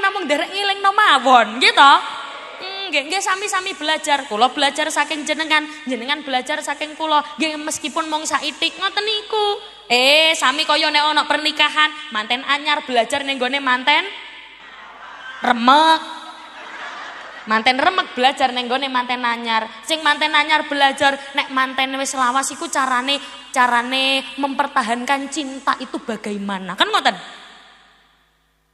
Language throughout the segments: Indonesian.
namung derek ngelingno mawon gitu. Nggih sami-sami belajar. Kula belajar saking jenengan, jenengan belajar saking kula. Nggih meskipun mung saitik ngoten niku. Sami kaya nek ana pernikahan, manten anyar belajar ning gone manten remek. Manten remek belajar ning gone manten anyar. Sing manten anyar belajar nek manten wis lawas iku carane mempertahankan cinta itu bagaimana. Kan ngoten.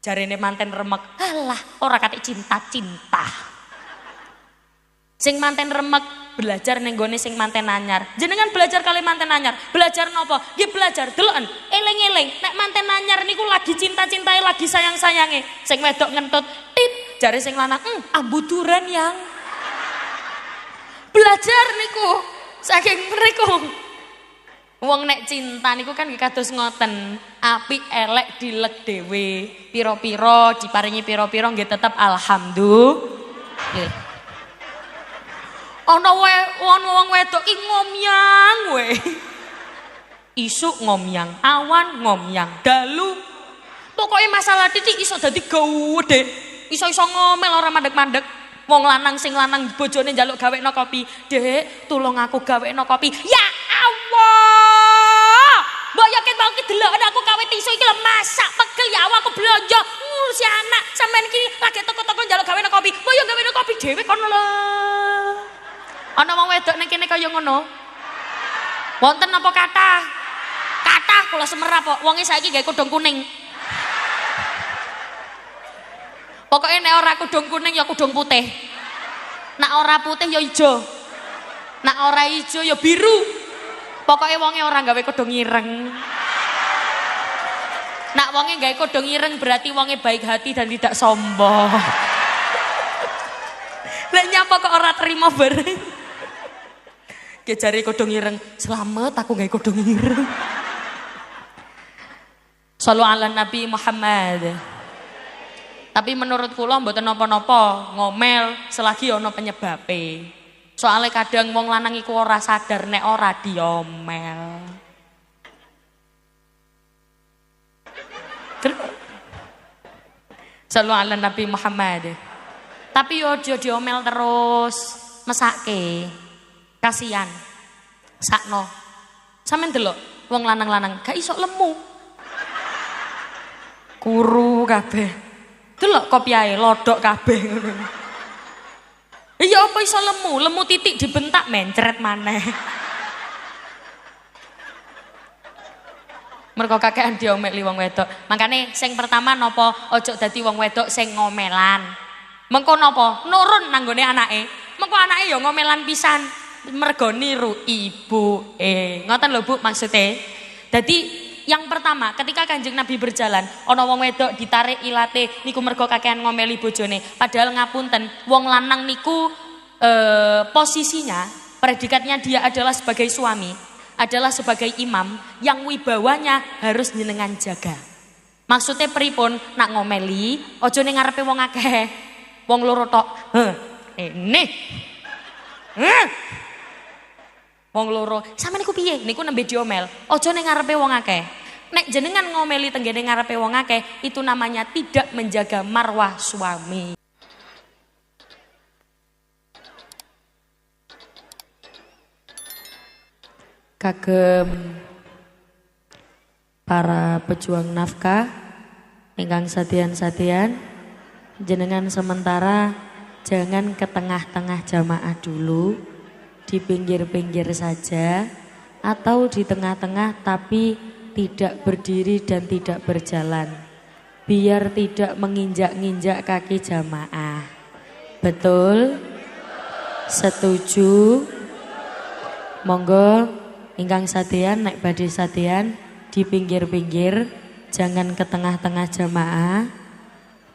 Jarene manten remek, alah ora katik cinta-cinta. Sing manten remek belajar ning gone sing manten anyar. Jenengan belajar kali manten anyar. Belajar napa? Nggih belajar deloken, eling-eling. Nek manten anyar niku lagi cinta-cintae, lagi sayang-sayange. Sing wedok ngentut, tit, jare sing lanang, ambuduran yang. Belajar niku saking mriku. Wong nek cinta niku kan kados ngoten, apik elek dilek dhewe. Pira-pira diparingi pira-pira nggih tetep alhamdulillah. Ana wong wedok ki ngomyang we. Isuk ngomyang, awan ngomyang, dalu. Pokoke masalah titik iso dadi gawedhe. Iso-iso ngomel ora mandeg-mandeg. Wong lanang sing lanang bojone njaluk gawekno kopi. Dek, tulung aku gawekno kopi. Ya Allah. Mbok yakin mau ki delokno aku gawe tisu iki lho masak pegel ya aku blonjo ngurusi anak. Sampeyan iki lagi toko-toko njaluk gawekno kopi. Mbok yo gawekno kopi dhewe kono lho. Ana wong wedok ning kene kaya ngono. Wonten apa kathah? Kathah kula semerap kok. Wonge saiki gawe kudung kuning. Pokoknya nek ora kudung kuning ya kudung putih. Nek ora putih ya ijo. Nek ora ijo ya biru. Pokoknya wonge ora gawe kudung ireng. Nek wonge gawe kudung ireng berarti wonge baik hati dan tidak sombong. Lek nyapa kok ora terima bareng. Ki jare kudung ireng, selamat aku gawe kudung ireng. Shallu ala Nabi Muhammad. Tapi menurut kula mboten napa-napa ngomel selagi ana penyebabe. Soale kadang wong lanang iku ora sadar nek ora diomel. Shallu ala Nabi Muhammad. Tapi yo aja diomel terus, mesake. Kasihan. Sakno. Sampeyan delok wong lanang-lanang gak iso lemu. Kuru kabeh. Delok kopiahe lodok kabeh ngono. Iya apa iso lemu? Lemu titik dibentak mencret maneh. Mergo kakean diomeli wong wedok. Makane sing pertama napa ojo dadi wong wedok sing ngomelan. Mengko napa? Nurun nanggone anake. Mengko anake ya ngomelan pisan. Mergo niru ibuke. Ngoten lho Bu maksudnya. Dadi yang pertama ketika Kanjeng Nabi berjalan ana wong wedok ditarik ilate niku mergo kakean ngomeli bojone. Padahal ngapunten wong lanang niku posisinya predikatnya dia adalah sebagai suami, adalah sebagai imam yang wibawanya harus jenengan jaga. Maksudnya pripun nak ngomeli aja ning ngarepe wong akeh. Wong loro tok. Ini. Wong loro, sampeyan niku piye? Niku nembe diomel. Aja ning ngarepe wong akeh. Nek jenengan ngomeli tenggene ngarepe wong akeh, itu namanya tidak menjaga marwah suami. Kagem para pejuang nafkah ingkang sadian-sadian, jenengan sementara jangan ke tengah-tengah jamaah dulu. Di pinggir-pinggir saja atau di tengah-tengah tapi tidak berdiri dan tidak berjalan biar tidak menginjak-injak kaki jamaah. Betul? Setuju? Monggo ingkang sadean nek badhe sadean di pinggir-pinggir, jangan ke tengah-tengah jamaah.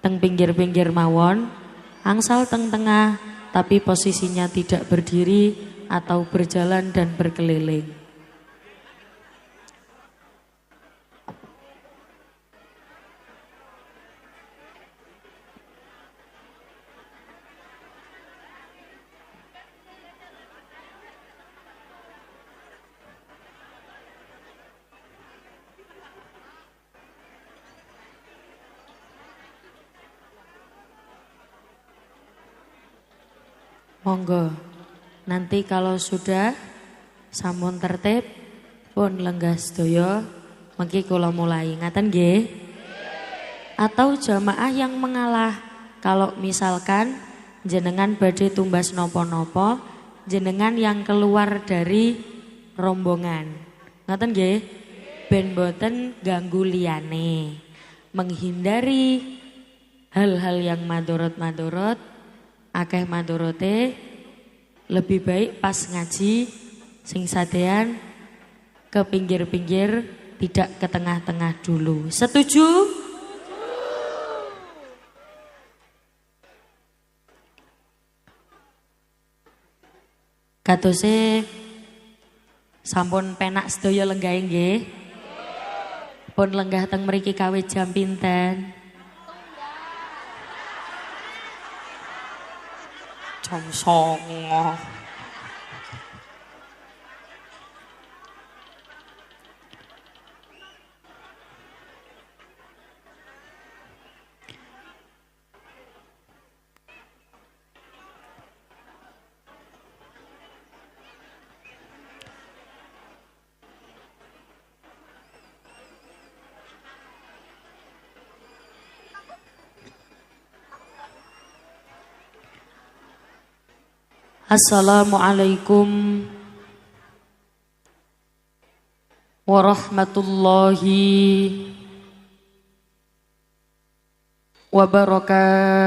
Teng pinggir-pinggir mawon, angsal teng tengah tapi posisinya tidak berdiri atau berjalan dan berkeliling. Monggo. Nanti kalau sudah sampun tertib pun lenggah sedaya mengki kula mulai. Ngaten nggih? Atau jamaah yang mengalah kalau misalkan jenengan badhe tumbas nopo-nopo, jenengan yang keluar dari rombongan. Ngaten nggih? Ben boten ganggu liyane. Menghindari hal-hal yang madorot-madorot, akeh madorote, lebih baik pas ngaji sing sadean ke pinggir-pinggir, tidak ke tengah-tengah dulu. Setuju? Katose sampun penak sedaya lenggah nggih. Pun lenggah teng mriki kawit jam pinten? Jam 09.00. Assalamualaikum warahmatullahi wabarakatuh.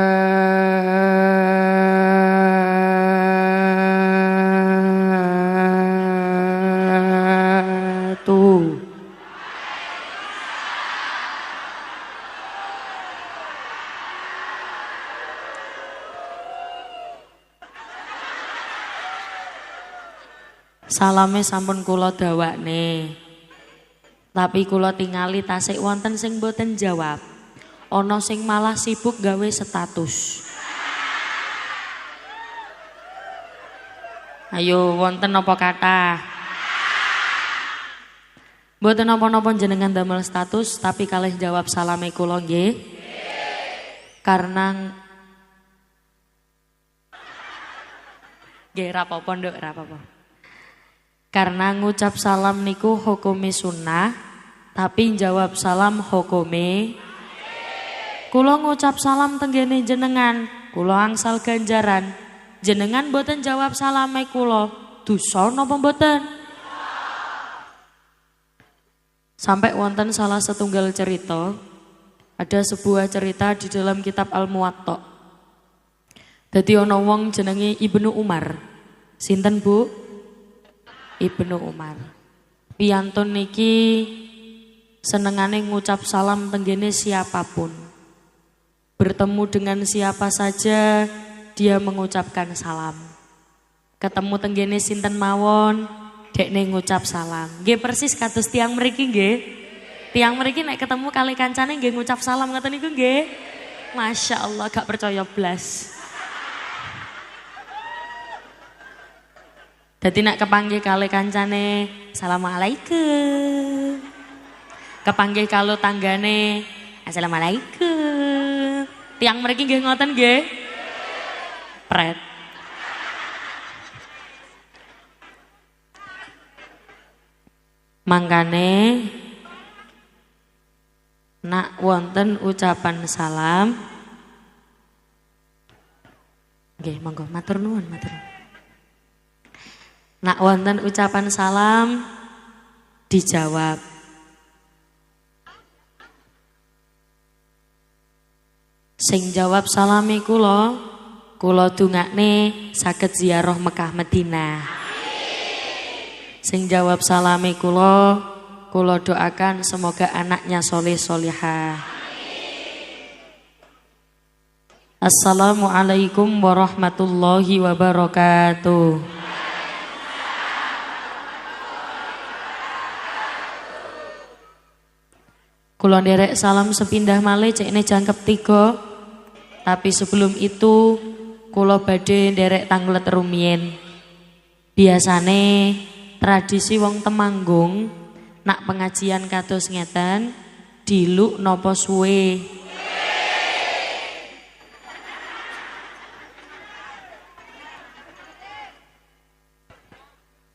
Salame sampun kula dawakne. Tapi kula tingali tasik wonten sing boten jawab. Ana sing malah sibuk gawe status. Ayo wonten apa kathah? Boten napa-napa jenengan damel status tapi kalih jawab salame kula nggih. Karena nggih ra apa-apa nduk, ra apa-apa. Karena ngucap salam niku hukume sunnah, tapi jawab salam hukume. Kula ngucap salam tenggene jenengan, kula angsal ganjaran. Jenengan boten jawab salame kula, dosa napa boten? Sampai wonten salah setunggal cerita, ada sebuah cerita di dalam kitab Al-Muwatta. Dadi ana wong jenenge Ibnu Umar. Sinten Bu? Ibnu Umar. Piyantun niki senengane ngucap salam tenggene siapapun. Bertemu dengan siapa saja dia mengucapkan salam. Ketemu tenggene sinten mawon dekne ngucap salam. Nggih persis kados tiang mriki nggih. Tiang mriki nek ketemu kali kancane nggih ngucap salam ngoten niku nggih. Masya Allah gak percaya blas. Dadi nak kepanggih kali kancane, assalamualaikum. Kepanggih kalau tanggane, assalamualaikum. Tiang mriki nggih ngoten nggih? Pret. Mangkane nak wonten ucapan salam. Nggih, monggo matur nuwun, matur nuwun. Nak wonten ucapan salam dijawab. Sing jawab salami kula dungakne saged ziarah Mekah Madinah. Sing jawab salami kula doakan semoga anaknya soleh solihah. Assalamualaikum warahmatullahi wabarakatuh. Kula nderek salam sepindah malih cekne jangkep 3. Tapi sebelum itu kula badhe nderek tanglet rumiyin. Biasane tradisi wong Temanggung nak pengajian kados ngeten diluk napa suwe.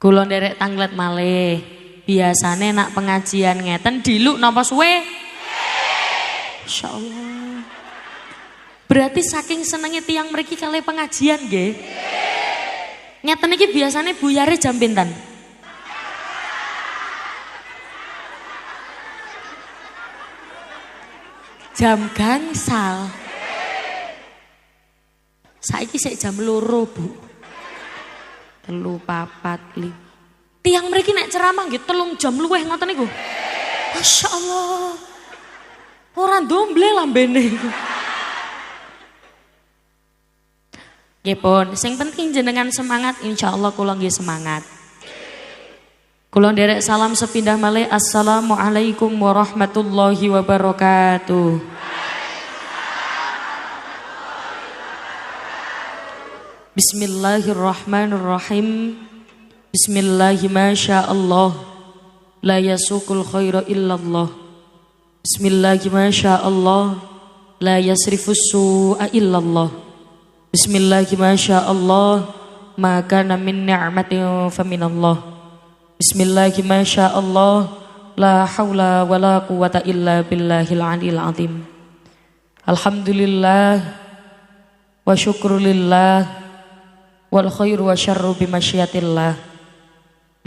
Kula nderek tanglet malih. Biasane nak pengajian ngeten diluk napa suwe? Insyaallah. Berarti saking senenge tiyang mriki kalih pengajian nggih. Ngeten iki biasane buyare jam pinten? Jam gangsal. Saiki sik jam 2, Bu. 3, 4, 5. Tiang mriki nek ceramah nggih 3 jam luwih ngoten niku. Masyaallah. Ora ndomble lambene iku. Nggih pun, sing penting jenengan semangat, insyaallah kula nggih semangat. Kula nderek salam sepindah malih. Assalamualaikum warahmatullahi wabarakatuh. Bismillahirrahmanirrahim. Bismillahi masyaallah. La yasukul khaira illallah. Bismillahi masyaallah. La yasrifus su'a illallah. Bismillahi masyaallah. Ma kana min ni'matin faminallah. Bismillahi masyaallah. La haula wala quwata illa billahil aliyil azim. Alhamdulillah wa syukrulillah wal khairu wa syarru bimasyiatillah.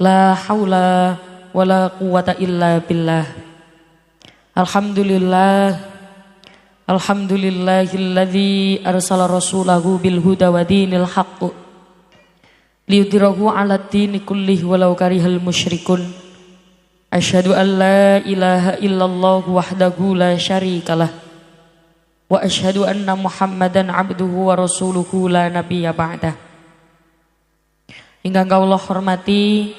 La haula wala quwata illa billah. Alhamdulillah. Alhamdulillahilladzi arsala rasulahu bil huda wa dinil haqq liyudhirahu 'alad dini kullih walau karihal musyrikun. Asyhadu an la ilaha illallah wahdahu la syarikalah wa asyhadu anna Muhammadan 'abduhu wa rasuluhu la nabiyya ba'dah. Ingkang kawula hormati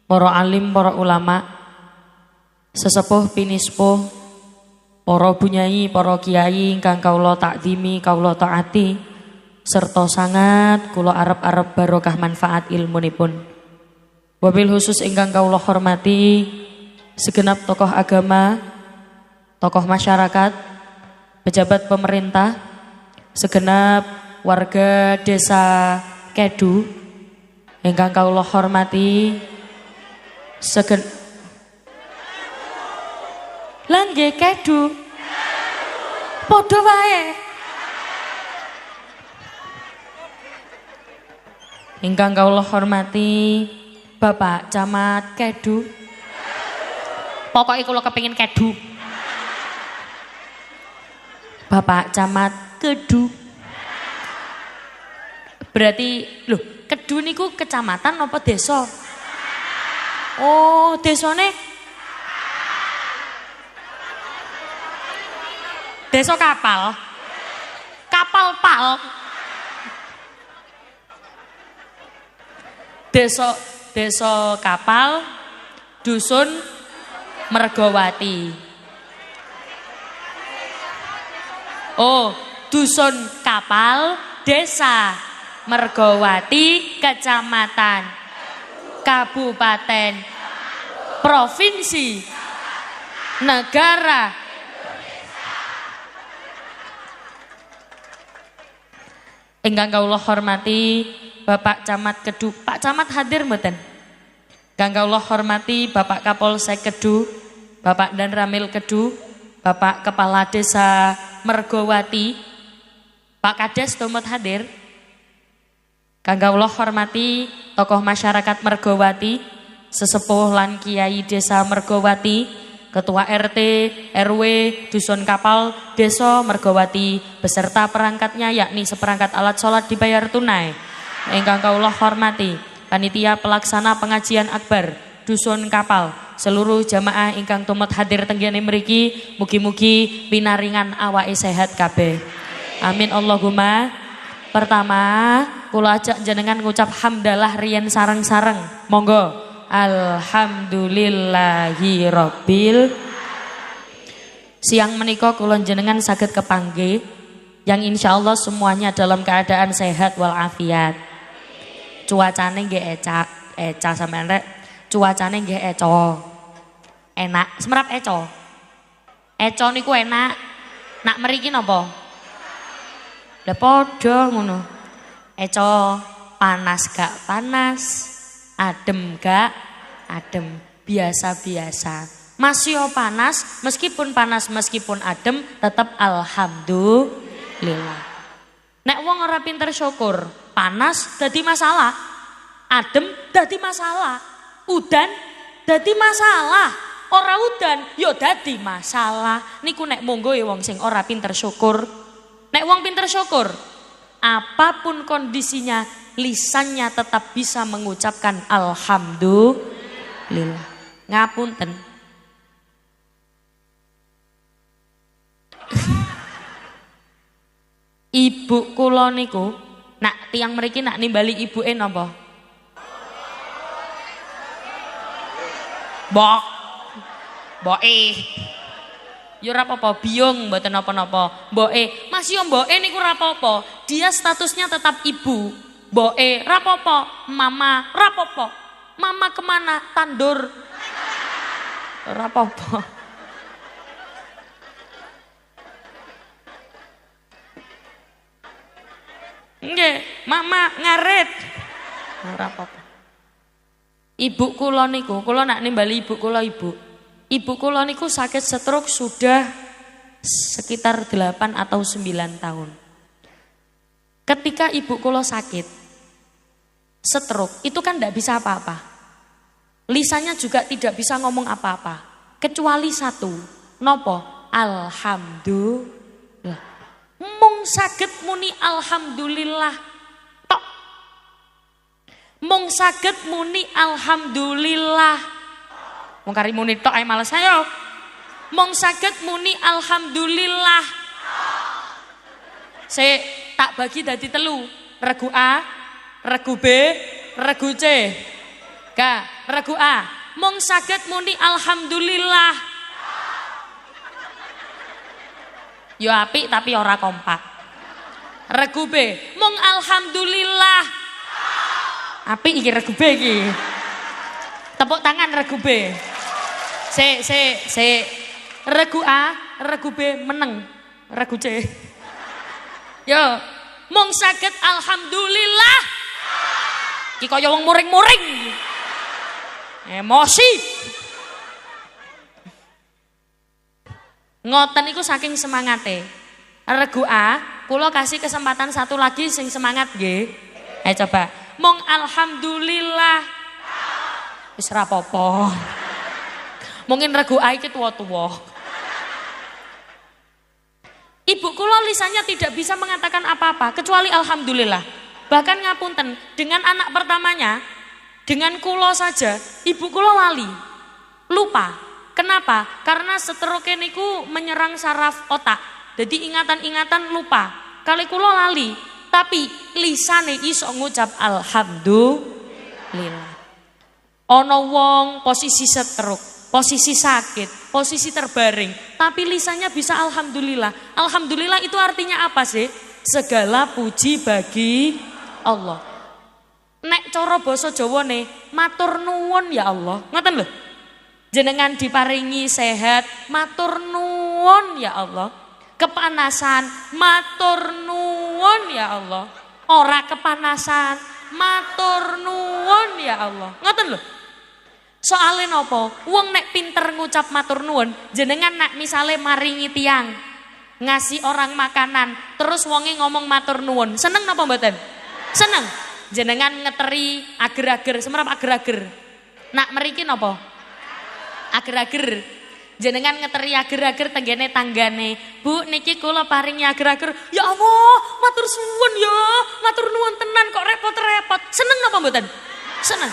para alim, para ulama, sesepuh pinispuh, para bunyai, para kiai ingkang kawula takdimi, kawula taati, serta sangat kula arep-arep barokah manfaat ilmunipun. Wabil khusus ingkang kawula hormati segenap tokoh agama, tokoh masyarakat, pejabat pemerintah, segenap warga desa Kedu ingkang kawula hormati lan nggih Kedu padha wae. Ingkang kawula hormati Bapak Camat Kedu. Pokoke kula kepengin Kedu. Bapak Camat Kedu. Berarti lho, Kedu niku kecamatan apa desa? Oh, desane Desa Kapal. Kapal Pal. Desa Kapal, Dusun Mergowati. Oh, Dusun Kapal, Desa Mergowati, Kecamatan, Kabupaten, Provinsi, Negara. Ingkang kawula hormati Bapak Camat Kedu. Pak Camat hadir mboten? Ingkang kawula hormati Bapak Kapolsek Kedu, Bapak Dan Ramil Kedu, Bapak Kepala Desa Mergowati, Pak Kades tumut hadir. Ingkang kawula hormati tokoh masyarakat Mergowati, sesepuh lan kiai Desa Mergowati, Ketua RT, RW, Dusun Kapal, Desa Mergowati, beserta perangkatnya yakni seperangkat alat sholat dibayar tunai. Ingkang kawula hormati panitia pelaksana pengajian akbar Dusun Kapal, seluruh jamaah ingkang tumut hadir tenggene mriki, mugi-mugi pinaringan awake sehat kabeh. Amin Allahumma. Pertama, kula ajak jenengan ngucap hamdalah riyen sareng-sareng. Monggo. Alhamdulillahi Rabbil. Siang menika kula jenengan saged kepanggih yang insyaallah semuanya dalam keadaan sehat walafiat. Cuacane nggih eca sampean rek. Cuacane nggih eco. Enak, semerap eco. Eco niku enak. Nak mriki napa? Lah padha ngono. Eco panas gak panas. Adem gak? Adem, biasa-biasa. Masih panas, meskipun adem, tetap alhamdulillah. Nek wong ora pinter syukur, panas dadi masalah, adem dadi masalah, udan dadi masalah, ora udan yo dadi masalah. Niku nek monggo ya wong sing ora pinter syukur. Nek wong pinter syukur, apapun kondisinya, lisannya tetap bisa mengucapkan alhamdulillah. Ngapunten. Ibu kula niku, nak tiang mriki nak nimbali ibuke napa? Mboke. Ya ora apa-apa, biung mboten napa-napa. Mboke, Mas yo mboke niku ora apa-apa. Dia statusnya tetap ibu. Mboke ora apa-apa, mama ora apa-apa. Mama kemana? Tandur. Ora apa-apa. Nggih, mama ngarit. Ora apa-apa. Ibu kula niku, kula nak nimbali ibu kula ibu. Ibu kula niku sakit stroke sudah sekitar 8 atau 9 tahun. Ketika ibu kula sakit stroke, itu kan tidak bisa apa-apa. Lisannya juga tidak bisa ngomong apa-apa. Kecuali satu, nopo? Alhamdulillah. Mung saged muni alhamdulillah tok. Mung saged muni alhamdulillah. Wong kari muni tok ae males ayo. Mung saged muni alhamdulillah. Saya tak bagi dadi telu. Regu A, regu B, regu C. Regu A. Mung saged muni alhamdulillah. Yo apik tapi ora kompak. Regu B, mung alhamdulillah. Apik iki regu B iki. Tepuk tangan regu B. Se. Regu A, regu B meneng. Regu C. Yo, mung saged alhamdulillah. Iki kaya wong muring-muring. Emosi. Ngoten iku saking semangate. Regu A, kula kasih kesempatan satu lagi sing semangat nggih. Ayo coba. Mong alhamdulillah. Wis ora apa-apa. Mungkin regu A iki tuwa-tuwa. Ibu kula lisannya tidak bisa mengatakan apa-apa kecuali alhamdulillah. Bahkan ngapunten, dengan anak pertamanya, dengan kula saja, ibu kula lali. Lupa. Kenapa? Karena stroke niku menyerang saraf otak. Jadi ingatan-ingatan lupa. Kali kula lali, tapi lisane iso ngucap alhamdulillah. Ana wong posisi stroke, posisi sakit, posisi terbaring, tapi lisannya bisa alhamdulillah. Alhamdulillah itu artinya apa sih? Segala puji bagi Allah. Nek cara basa Jawane, matur nuwun ya Allah. Ngoten lho. Jenengan diparingi sehat, matur nuwun ya Allah. Kepanasan, matur nuwun ya Allah. Ora kepanasan, matur nuwun ya Allah. Ngoten lho. Soale napa? Wong nek pinter ngucap matur nuwun, jenengan nek misale maringi tiang, ngasih orang makanan, terus wonge ngomong matur nuwun. Seneng napa mboten? Seneng. Jenengan ngeteri ager-ager, semerap ager-ager. Nak mriki napa? Ager-ager. Jenengan ngeteri ager-ager tenggene tanggane. Bu, niki kula paringi ager-ager. Ya Allah, matur suwun ya. Matur nuwun tenan kok repot-repot. Seneng napa mboten? Seneng.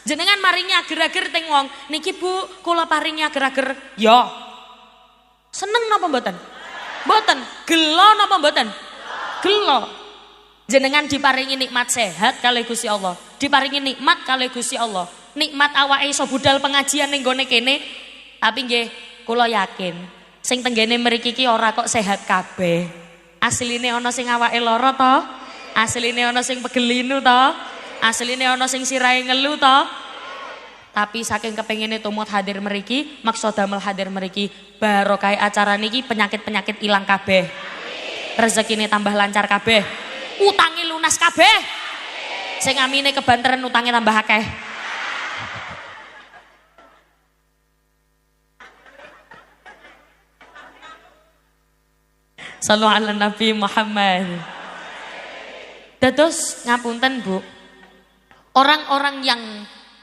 Jenengan maringi ager-ager teng wong. Niki Bu, kula paringi ager-ager. Ya. Seneng napa mboten? Mboten. Gelo napa mboten? Gelo. Jenengan diparingi nikmat sehat kalih Gusti Allah. Diparingi nikmat kalih Gusti Allah. Nikmat awake iso budal pengajian ning gone kene. Tapi nggih kula yakin sing tenggene mriki iki ora kok sehat kabeh. Asline ana sing awake lara to, asline ana sing pegelinu to, asline ana sing sirahe ngelu to. Tapi saking kepengine tumut hadir mriki, maksa damel hadir mriki, barokah acara niki penyakit-penyakit ilang kabeh. Rezekine tambah lancar kabeh. Utangi lunas kabeh. Sing amine kebanteran utange tambah akeh. Shallu ala Nabi Muhammad. Dados ngapunten Bu, orang-orang yang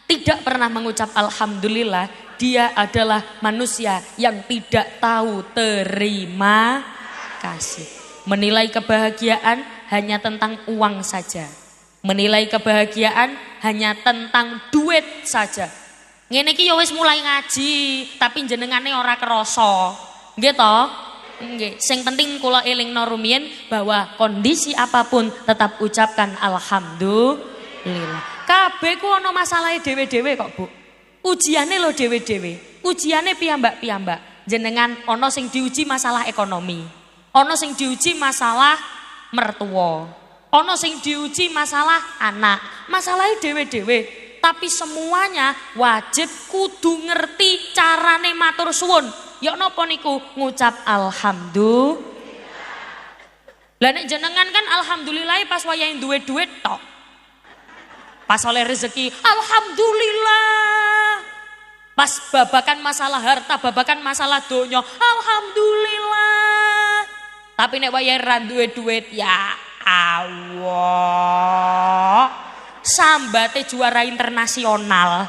tidak pernah mengucap alhamdulillah, dia adalah manusia yang tidak tahu terima kasih. Menilai kebahagiaan hanya tentang uang saja. Menilai kebahagiaan hanya tentang duit saja. Ngene iki ya wis mulai ngaji, tapi jenengane ora krasa. Nggih to? Nggih, sing penting kula elingno rumiyin bahwa kondisi apapun tetap ucapkan alhamdulillah. Kabeh ku ana masalahe dhewe-dhewe kok, Bu. Ujiane lho dhewe-dhewe. Ujiane piyambak-piyambak. Jenengan ana sing diuji masalah ekonomi. Ana sing diuji masalah mertua. Ana sing diuji masalah anak. Masalahe dhewe-dhewe. Tapi semuanya wajib kudu ngerti carane matur suwun. Ya napa niku ngucap alhamdulillah. Lah nek jenengan kan alhamdulillah pas wayahe duwe duit tok. Pas oleh rezeki alhamdulillah. Pas babakan masalah harta, babakan masalah donya alhamdulillah. Tapi nek wayahe ra duwe duit ya Allah. Sambate juara internasional.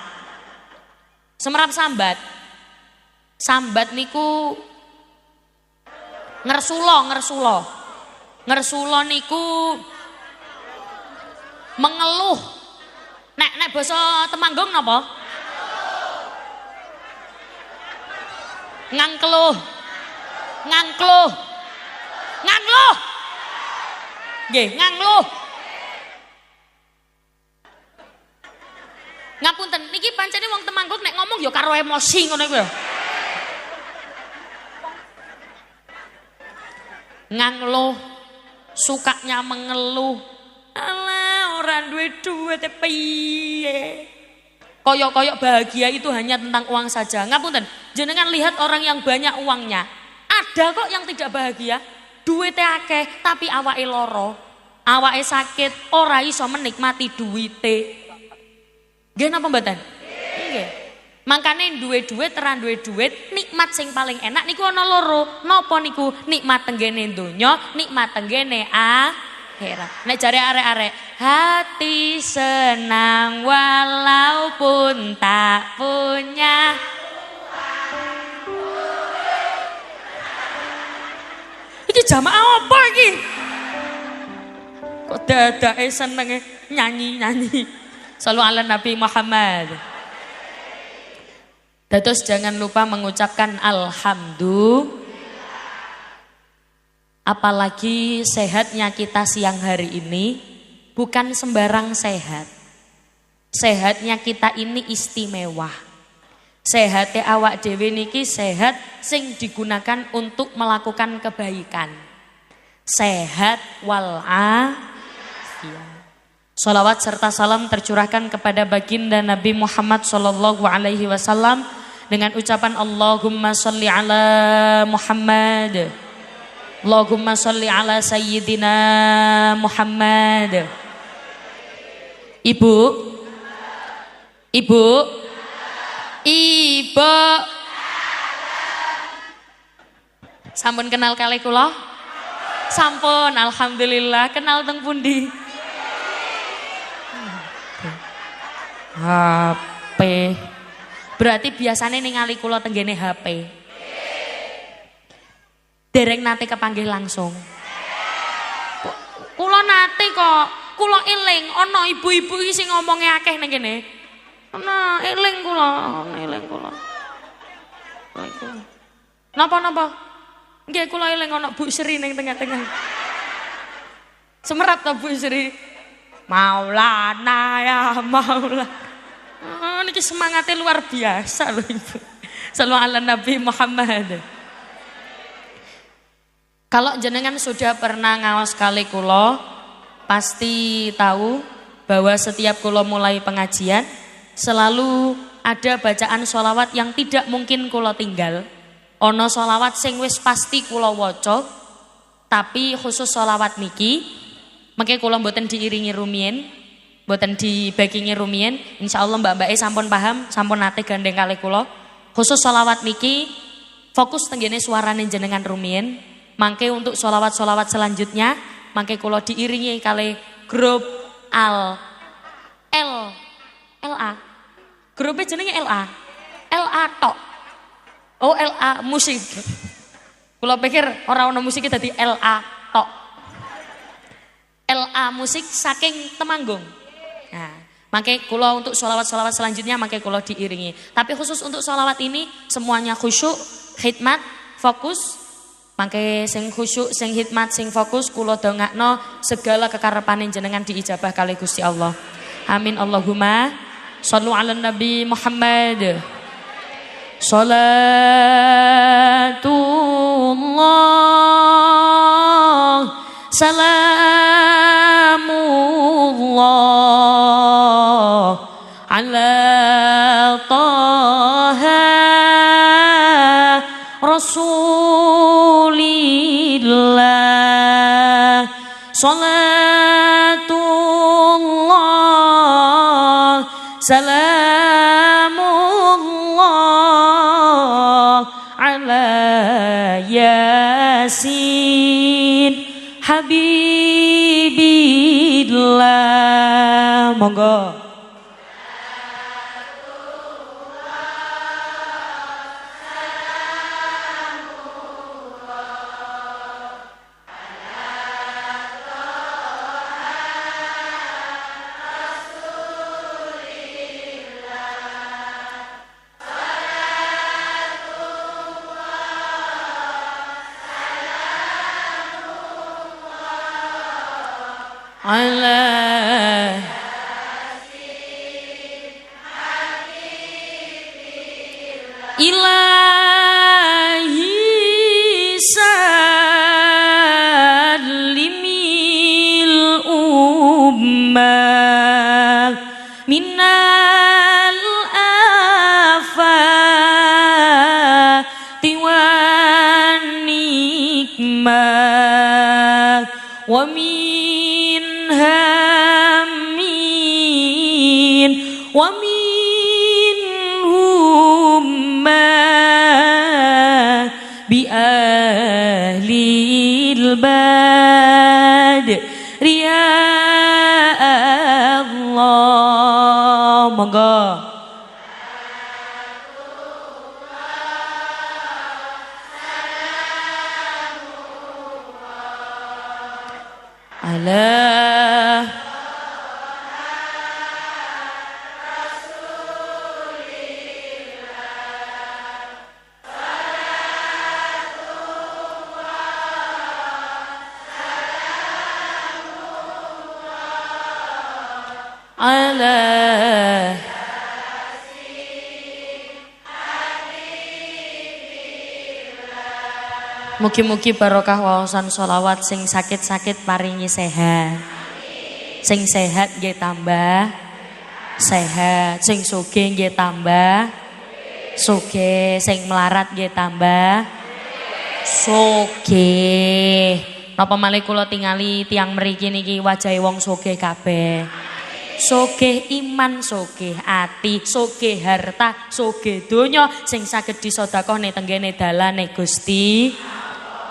Semerap sambat. Sambat niku ngersulo. Ngersulo niku mengeluh. Nek basa Temanggung napa? Ngangkluh. Nggih, ngangluh. Ngapunten, niki pancene wong Temanggung nek ngomong ya karo emosi ngono iku ya. Ngangluh, sukanya mengeluh. Alah, orang duwe duit piye. Koyok-koyok bahagia itu hanya tentang uang saja. Ngapunten, jenengan lihat orang yang banyak uangnya. Ada kok yang tidak bahagia. Duitnya akeh tapi awake loro. Awake sakit, ora iso menikmati duite. Nggih napa mboten? Nggih. Makane duwe duit teran duwe duit, nikmat sing paling enak niku ana loro. Napa niku? Nikmat tenggene donya, nikmat tenggene akhirat. Nek jare arek-arek, hati senang walaupun tak punya. Iki jamaah apa iki? Kok dadake senenge nyanyi-nyanyi. Shallu ala Nabi Muhammad. Dados jangan lupa mengucapkan alhamdulillah. Apalagi sehatnya kita siang hari ini bukan sembarang sehat. Sehatnya kita ini istimewa. Sehatnya awak dhewe niki sehat sing digunakan untuk melakukan kebaikan. Sehat walafiat. Salawat serta salam tercurahkan kepada baginda Nabi Muhammad sallallahu alaihi wasallam dengan ucapan Allahumma sholli ala Muhammad. Allahumma sholli ala sayyidina Muhammad. Ibu. Sampun kenal kalih kula? Sampun, alhamdulillah. Kenal teng pundi? HP. Berarti biasanya ningali kula tenggene HP. Dereng nate kepanggih langsung. Kula nate kok, kula eling ana ibu-ibu iki sing ngomonge akeh ning kene. Ana eling kula. Napa? Nggih kula eling ana Bu Sri ning tengah-tengah. Semerap to Bu Sri. Maulana ya Maulana. Niki semangatnya luar biasa loh Ibu. Shallu ala Nabi Muhammad. Kalau jenengan sudah pernah ngaos kali kulo, pasti tahu bahwa setiap kulo mulai pengajian selalu ada bacaan sholawat yang tidak mungkin kulo tinggal. Ono sholawat sing wis pasti kulo woco, tapi khusus sholawat niki, makanya kulo mboten diiringi rumiyin. Mboten dibagingi rumiyin, insyaallah mbak-mbake sampun paham, sampun nate gandeng kalih kula. Khusus sholawat niki fokus tenggene suarane jenengan rumiyin. Mangke untuk solawat-solawat selanjutnya, mangke kula diiringi kali grup LA. Grupnya jenenge LA. LA tok. Oh LA musik. Kula pikir ora ono musik dadi LA tok. LA musik saking Temanggung. Nah, mangke kula untuk solawat-solawat selanjutnya mangke kula diiringi. Tapi khusus untuk solawat ini semuanya khusyuk, khidmat, fokus. Mangke sing khusyuk, sing hikmat, sing fokus kula dongakno segala kekarepane jenengan diijabah kali Gusti Allah. Amin Allahumma shallu ala Nabi Muhammad. Salatullah salamullah ala taha Rasulillah. Salatullah salamullah ala Yasin Habibillah. Monggo. Allah ilahi salimil ummah minal afati wan nikmah wa hamin wa minhum ma bi ahlil bad riya Allah. Monggo. Allah Allah mugi-mugi barokah wawasan sholawat sing sakit-sakit paringi sehat. Sing sehat nggih tambah sehat, sing sugih nggih tambah sugih, sing melarat nggih tambah sugih. Napa malih kula tingali tiyang mriki niki wajahe wong sugih kabeh. Sugih iman, sugih ati, sugih harta, sugih donya sing saged disedekahne tenggene dalane Gusti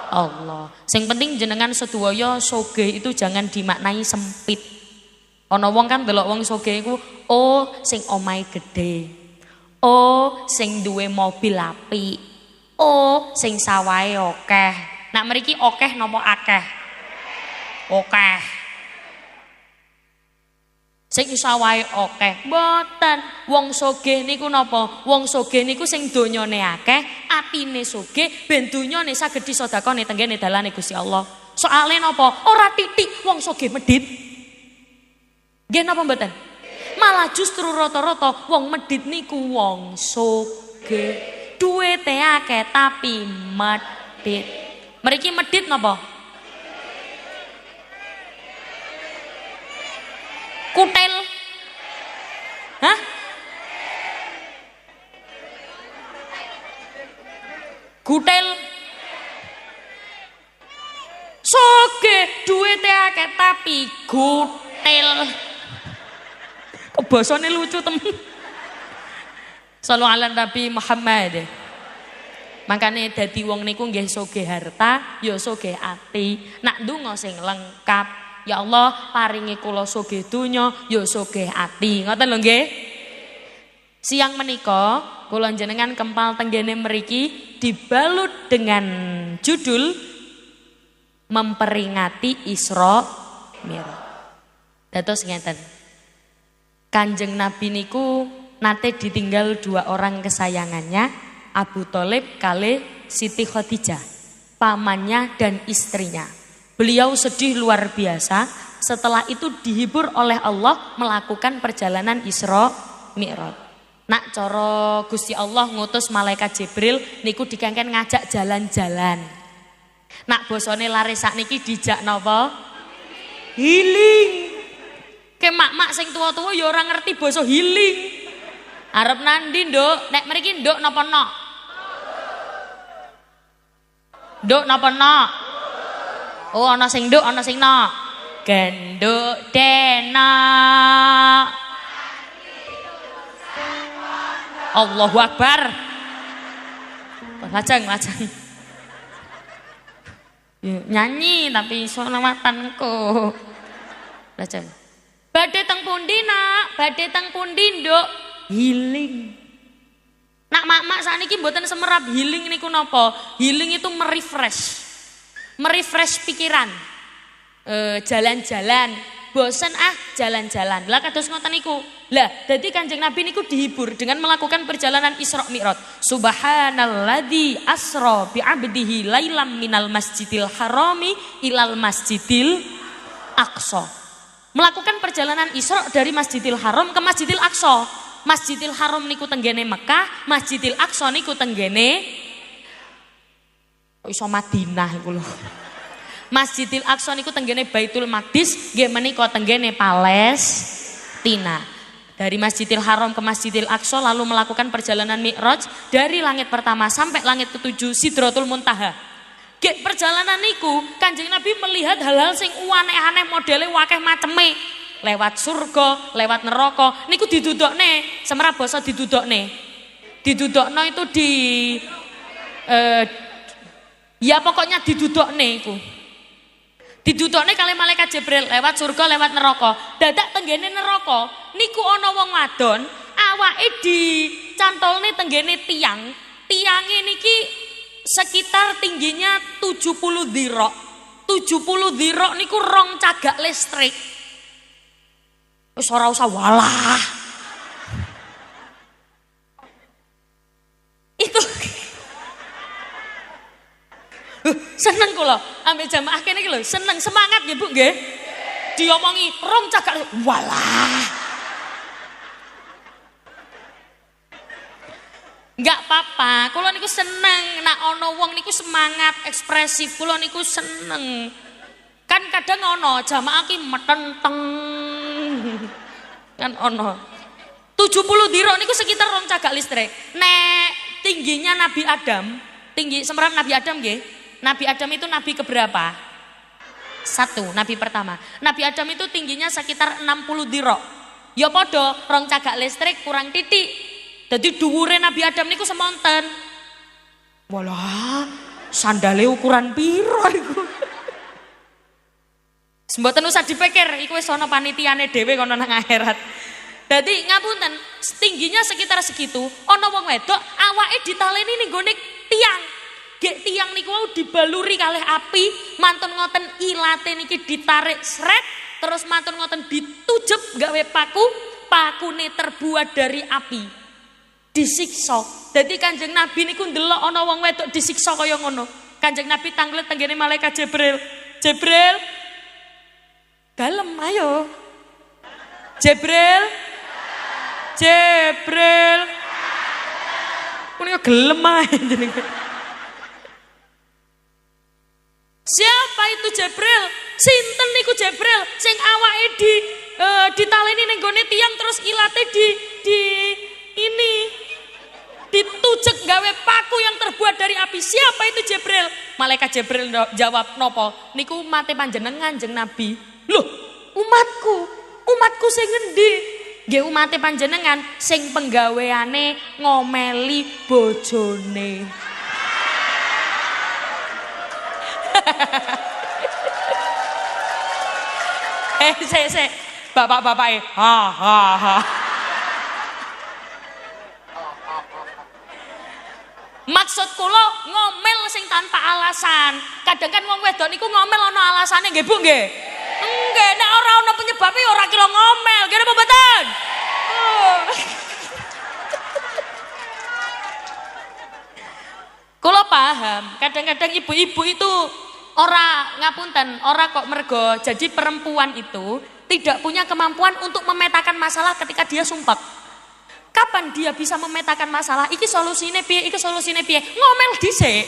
Allah. Sing penting jenengan sedaya sugih itu jangan dimaknai sempit. Ana wong kan delok wong sugih iku oh sing omahe gedhe. Oh sing duwe mobil apik. Oh sing sawahe akeh. Nak mriki akeh napa akeh? Akeh. Sing sawahe akeh. Mboten. Wong sugih niku napa? Wong sugih niku sing donyane akeh, atine sugih, ben donyane saged disedekahne tenggene dalane Gusti Allah. Soale napa? Ora titik wong sugih medhit. Nggih napa mboten? Malah justru rata-rata wong medhit niku wong sugih. Duwite akeh tapi medhit. Mriki medhit napa? Kutil. Hah? Kutil. Sugih duwite akeh tapi kutil. Kok basane lucu temen. Sallu ala Nabi Muhammad. Makane dadi wong niku nggih sugih harta, ya sugih ati. Nak ndonga sing lengkap, ya Allah paringi kula sugih donya, ya sugih ati. Ngoten lho nggih. Siang menika kula jenengan kempal tenggene mriki dibalut dengan judul memperingati Isra Mi'raj. Dados ngeten. Kanjeng Nabi niku nate ditinggal dua orang kesayangannya, Abu Thalib kali Siti Khadijah, pamannya dan istrinya. Beliau sedih luar biasa, setelah itu dihibur oleh Allah melakukan perjalanan Isra Mi'raj. Nak cara Gusti Allah ngutus malaikat Jibril niku dikengken ngajak jalan-jalan. Nak bosone lare sakniki dijak napa? Healing. Ke mak-mak sing tua-tua ya ora ngerti basa healing. Arep nandi, Nduk? Nek mriki Nduk napa nok? Nduk napa nok? Oh, ana sing Nduk, ana sing nok. Genduk denak. Allahu Akbar. Lajeng. Nyanyi tapi sono matanku. Lajeng. Badhe teng pundi, Nak? Badhe teng pundi, Nduk? Healing. Nak mak-mak sakniki mboten semerap healing niku napa? Healing itu merefresh. Merefresh pikiran. Jalan-jalan, bosen jalan-jalan. Lah kados ngoten niku. Lah, dadi Kanjeng Nabi niku dihibur dengan melakukan perjalanan Isra Mi'raj. Subhanalladzi asra bi 'abdihi lailam minal masjidil harami ilal masjidil aqsa. Melakukan perjalanan Isra dari Masjidil Haram ke Masjidil Aqsa. Masjidil Haram niku tenggene Mekah, Masjidil Aqsa niku tenggene iso Madinah iku lho. Masjidil Aqsa niku tenggene Baitul Maqdis, nggih menika tenggene Palestina. Dari Masjidil Haram ke Masjidil Aqsa lalu melakukan perjalanan Mi'raj dari langit pertama sampai langit ketujuh Sidratul Muntaha. Gek perjalanan niku Kanjeng Nabi melihat hal-hal sing aneh-aneh modele wakeh maceme. Lewat surga, lewat neraka niku didudukne, semerap basa didudukne. Didudukno itu ya pokoknya didudukne iku. Didudukne kali malaikat Jibril lewat surga, lewat neraka. Dadak tenggene neraka niku ana wong wadon, awake dicantolne tenggene tiang. Tiange niki sekitar tingginya 70 dhira. 70 dhira niku rong cagak listrik. Wis ora usah walah. Itu seneng kula ambek jamaah kene iki lho, seneng semangat nggih Bu nggih. Diomongi rong cagak walah. Enggak apa-apa, kula niku seneng nek ana wong niku semangat, ekspresif, kula niku seneng. Kan kadang ana jamaah ki metenteng. Kan ana. 70 dhira niku sekitar rong cagak listrik. Nek tingginya Nabi Adam, tinggi semerap Nabi Adam nggih. Nabi Adam itu nabi keberapa? 1, nabi pertama. Nabi Adam itu tingginya sekitar 60 dhira. Ya padha rong cagak listrik kurang titik. Jadi dhuwure Nabi Adam niku semonten. Walah, sandale ukuran piro iku? Mboten usah dipikir, iku wis ana panitiane dhewe kono nang akhirat. Dadi ngapunten, tingginya sekitar segitu, ana wong wedok awake ditaleni ning gone tiang. Gek tiang niku wau dibaluri kalih api, mantun ngoten ilate niki ditarik sret, terus mantun ngoten ditujep gawe paku, pakune terbuat dari api. Disiksa. Jadi Kanjeng Nabi niku ndelok ana wong wedok disiksa kaya ngono. Kanjeng Nabi tanglet tenggene malaikat Jibril. Jibril. Dalem ayo. Jibril. Jibril. Punika gelem ae jenenge. Siapa itu Jibril? Sinten niku Jibril? Sing awake ditaleni ning gone tiang terus ilate ini ditujek gawe paku yang terbuat dari api. Siapa itu Jibril? Malaikat Jibril jawab nopo? Niku mate panjenengan Kanjeng Nabi. Loh, umatku sing ngendi? Nggih umate panjenengan sing penggaweane ngomeli bojone. Sik. Bapak-bapak ha. Maksud kula ngomel sing tanpa alasan. Kadang kan wong wedok niku ngomel ana alasane nggih Bu nggih. Nggih, nek ora ana penyebabe ora kira ngomel. Nggih napa mboten? Kula paham, kadang-kadang ibu-ibu itu ora ngapunten, ora kok mergo jadi perempuan itu tidak punya kemampuan untuk memetakan masalah ketika dia sumpah. Kapan dia bisa memetakan masalah? Iki solusine piye? Ngomel dhisik.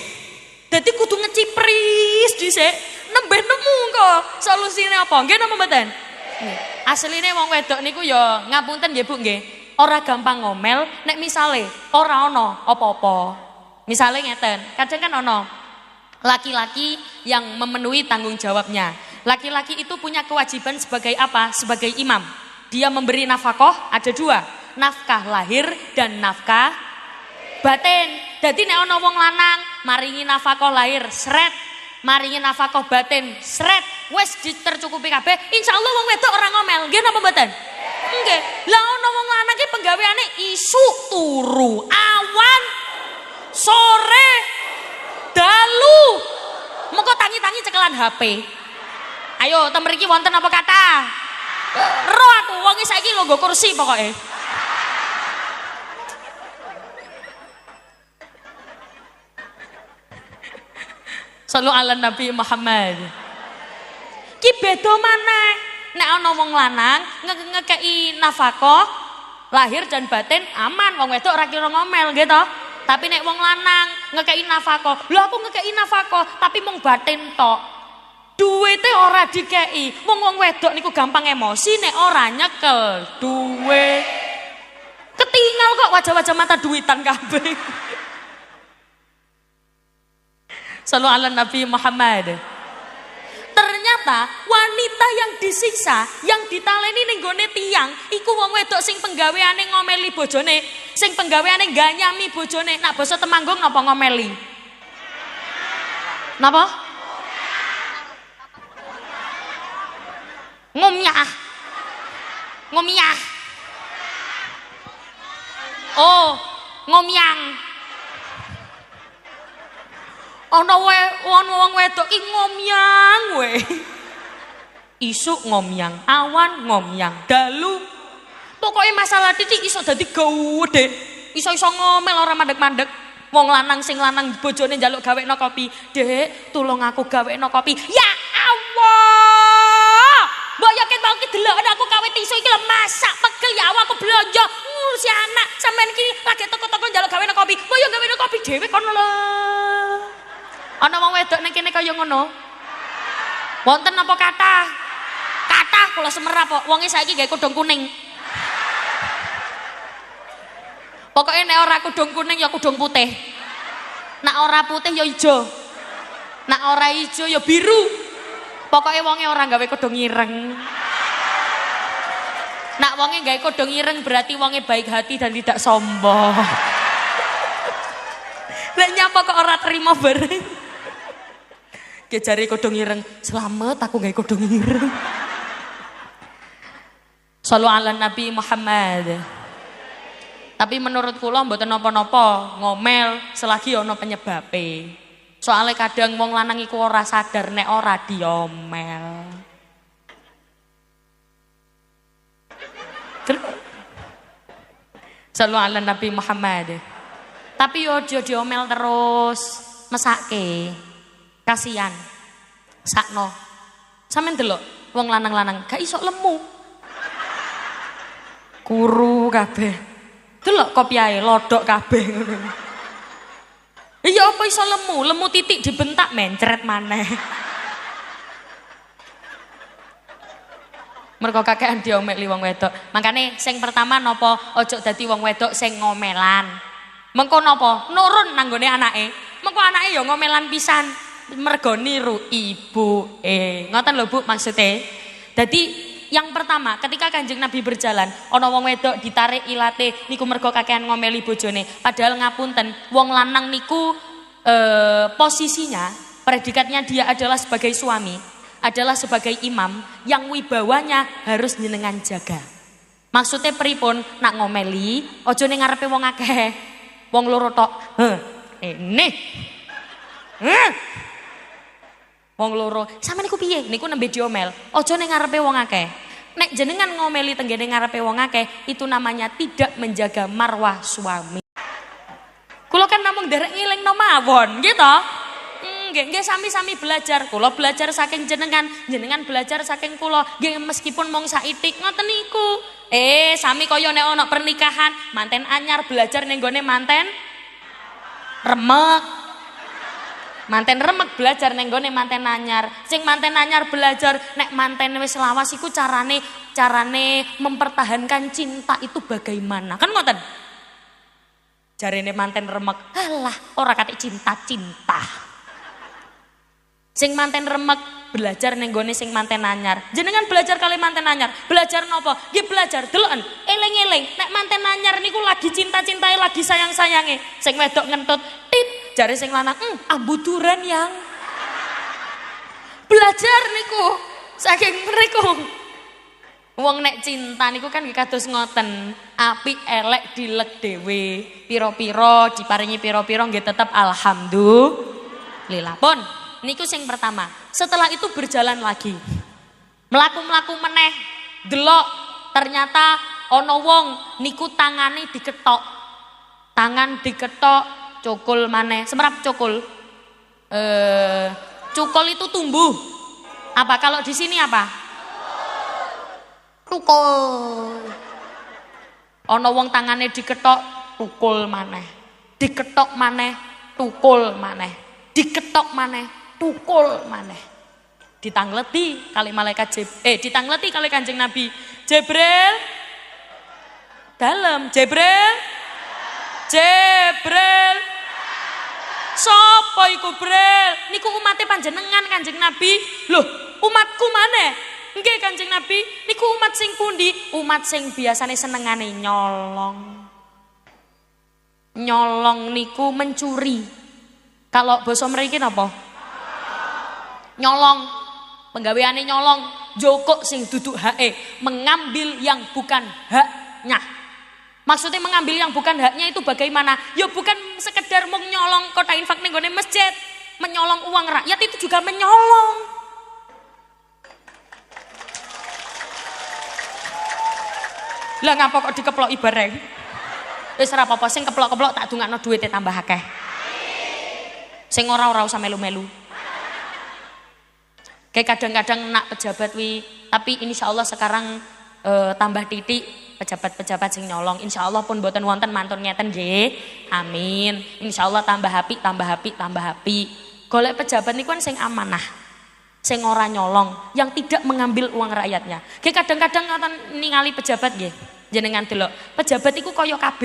Dadi kudu ngecipris dhisik, nembeh nemu kok solusine apa. Nggih napa mboten? Asline wong wedok niku ya ngapunten nggih Bu nggih. Ora gampang ngomel nek misale ora ana apa-apa. Misale ngeten, kadang kan ana laki-laki yang memenuhi tanggung jawabnya. Laki-laki itu punya kewajiban sebagai apa? Sebagai imam. Dia memberi nafkah ada dua, nafkah lahir dan nafkah batin. Jadi nek ana wong lanang maringi nafkah lahir sret, maringi nafkah batin sret, wis tercukupi kabeh, insyaallah wong wedok ora ngomel. Nggih napa mboten? Nggih. Lah ana wong lanang ki penggaweane isu turu, awan, sore, dalu. Mengko tangi-tangi cekelan HP. Ayo, ten mriki wonten apa kata? Roh aku wong saiki lho nggo kursi pokoke. Sallu ala Nabi Muhammad. Ki beda maneh. Nek ana wong lanang ngekeki nafkah lahir dan batin aman, wong wedok ora kira ngomel nggih to. Tapi nek wong lanang ngekeki nafkah, lho aku ngekeki nafkah tapi mung batin tok. Duwite ora dikeki. Wong wedok niku gampang emosi nek ora nyekel duwe. Ketinggal kok wajah-wajah mata duitan kabeh. Sallu ala Nabi Muhammad. Ternyata wanita yang disiksa, yang ditaleni ning gone tiyang, iku wong wedok sing penggaweane ngomeli bojone, sing penggaweane ganyami bojone. Nak basa Temanggung napa ngomeli? Napa? Ngomyah. Oh, ngomyang. Ana wong wedok ki ngomyang we. Isuk ngomyang, awan ngomyang, dalu. Pokoke masalah titik iso dadi gede. Iso-iso ngomel ora mandeg-mandeg. Wong lanang sing lanang bojone njaluk gawekno kopi. Dek, tulung aku gawekno kopi. Ya Allah. Mbok yakin mau ki delok aku kawit iso iki lho masak pegel ya aku blonjo ngurusi anak. Sampeyan iki lagi toko-toko njaluk gawekno kopi. Mbok yo gawekno kopi dhewe kono lho. Ana wong wedok ning kene kaya ngono. Wonten apa kathah? Kathah kula semerap kok. Wonge saiki gawe kodhong kuning. Pokoke nek ora kodhong kuning ya kodhong putih. Nek ora putih ya ijo. Nek ora ijo ya biru. Pokoke wonge ora gawe kodhong ireng. Nek wonge gawe kodhong ireng berarti wonge baik hati dan tidak sombong. Lek nyapa kok ora terima bareng. Kejari kodhong ireng, selamat aku gawe kodhong ireng. Sallu ala Nabi Muhammad. Tapi menurut kula mboten napa-napa ngomel selagi ana penyebabe. Soale kadang wong lanang iku ora sadar nek ora diomel. Sallu ala Nabi Muhammad. Tapi yo aja diomel terus, mesake. Kasihan. Sakno. Sampeyan delok wong lanang-lanang gak iso lemu. Kuru kabeh. Delok kopiahe lodok kabeh ngono. Iya apa iso lemu? Lemu titik dibentak mencret maneh. Mergo kakean diomeli wong wedok. Makane sing pertama napa ojo dadi wong wedok sing ngomelan. Mengko napa? Nurun nanggone anake. Mengko anake ya ngomelan pisan. Mergo niru ibuke. Ngoten lho Bu maksudnya. Jadi yang pertama ketika Kanjeng Nabi berjalan ana wong wedok ditarik ilate niku mergo kakean ngomeli bojone. Padahal ngapunten wong lanang niku posisinya Predikatnya dia adalah sebagai suami, adalah sebagai imam yang wibawanya harus jenengan jaga. Maksudnya pripun? Nak ngomeli ojo ning ngarepe wong akeh. Wong loro tok. Ini. Wong loro, sampeyan niku piye? Niku nembe diomel. Ojo ning ngarepe wong akeh. Nek jenengan ngomeli tenggene ngarepe wong akeh, itu namanya tidak menjaga marwah suami. Kula kan namung derek ngilingno mawon, nggih to? Nggih sami-sami belajar. Kula belajar saking jenengan, jenengan belajar saking kula. Nggih meskipun mung saitik ngoten niku. Sami kaya nek ana pernikahan, manten anyar belajar ning gone manten remek. Manten remek belajar ning gone manten anyar. Sing manten anyar belajar nek manten wis lawas iku carane mempertahankan cinta itu bagaimana. Kan ngoten. Jarene manten remek, alah ora katik cinta-cinta. Sing manten remek belajar ning gone sing manten anyar. Jenengan belajar kali manten anyar. Belajar napa? Nggih belajar deloken, eling-eling. Nek manten anyar niku lagi cinta-cintae, lagi sayang-sayange. Sing wedok ngentut, tit, jare sing lanang, ambuduran yang. Belajar niku saking mriku. Wong nek cinta niku kan kados ngoten, apik elek dilek dhewe. Pira-pira diparingi pira-pira nggih tetep alhamdulillah. Pun niku sing pertama. Setelah itu berjalan lagi. Mlaku-mlaku meneh, delok ternyata ana wong niku tangane diketok. Tangan diketok, cukul maneh. Semerap cukul. Cukul itu tumbuh. Apa kalau di sini apa? Tukul. Ana wong tangane diketok, tukul maneh. Diketok maneh, tukul maneh. Diketok maneh, tukul maneh. Ditangleti kali malaikat ditangleti kali Kanjeng Nabi. Jibril. Dalem, Jibril. Jibril. Sopo iku, Bril? Niku umate panjenengan Kanjeng Nabi. Loh, umatku maneh? Nggih Kanjeng Nabi, niku umat sing pundi? Umat sing biasane senengane nyolong. Nyolong niku mencuri. Kalau basa mriki napa? Nyolong. Penggaweane nyolong, jokok sing duduk hake, mengambil yang bukan haknya. Maksudnya mengambil yang bukan haknya itu bagaimana? Ya bukan sekedar mau nyolong kota infak ning gone masjid, menyolong uang rakyat itu juga menyolong. Lah ngapa kok dikeploki bareng? Wis ora apa-apa, sing keplok-keplok tak dungakno duwite tambah akeh. Sing ora usah melu-melu. Kayak kadang-kadang nak pejabat tapi insyaallah sekarang tambah titik pejabat-pejabat sing nyolong. Insyaallah pun boten wonten mantun ngeten nggih. Amin. Insyaallah tambah api, tambah api, tambah api. Golek pejabat niku kan sing amanah. Sing ora nyolong, yang tidak mengambil uang rakyatnya. Kayak kadang-kadang ngoten ningali pejabat nggih. Jenengan delok, pejabat iku kaya KB,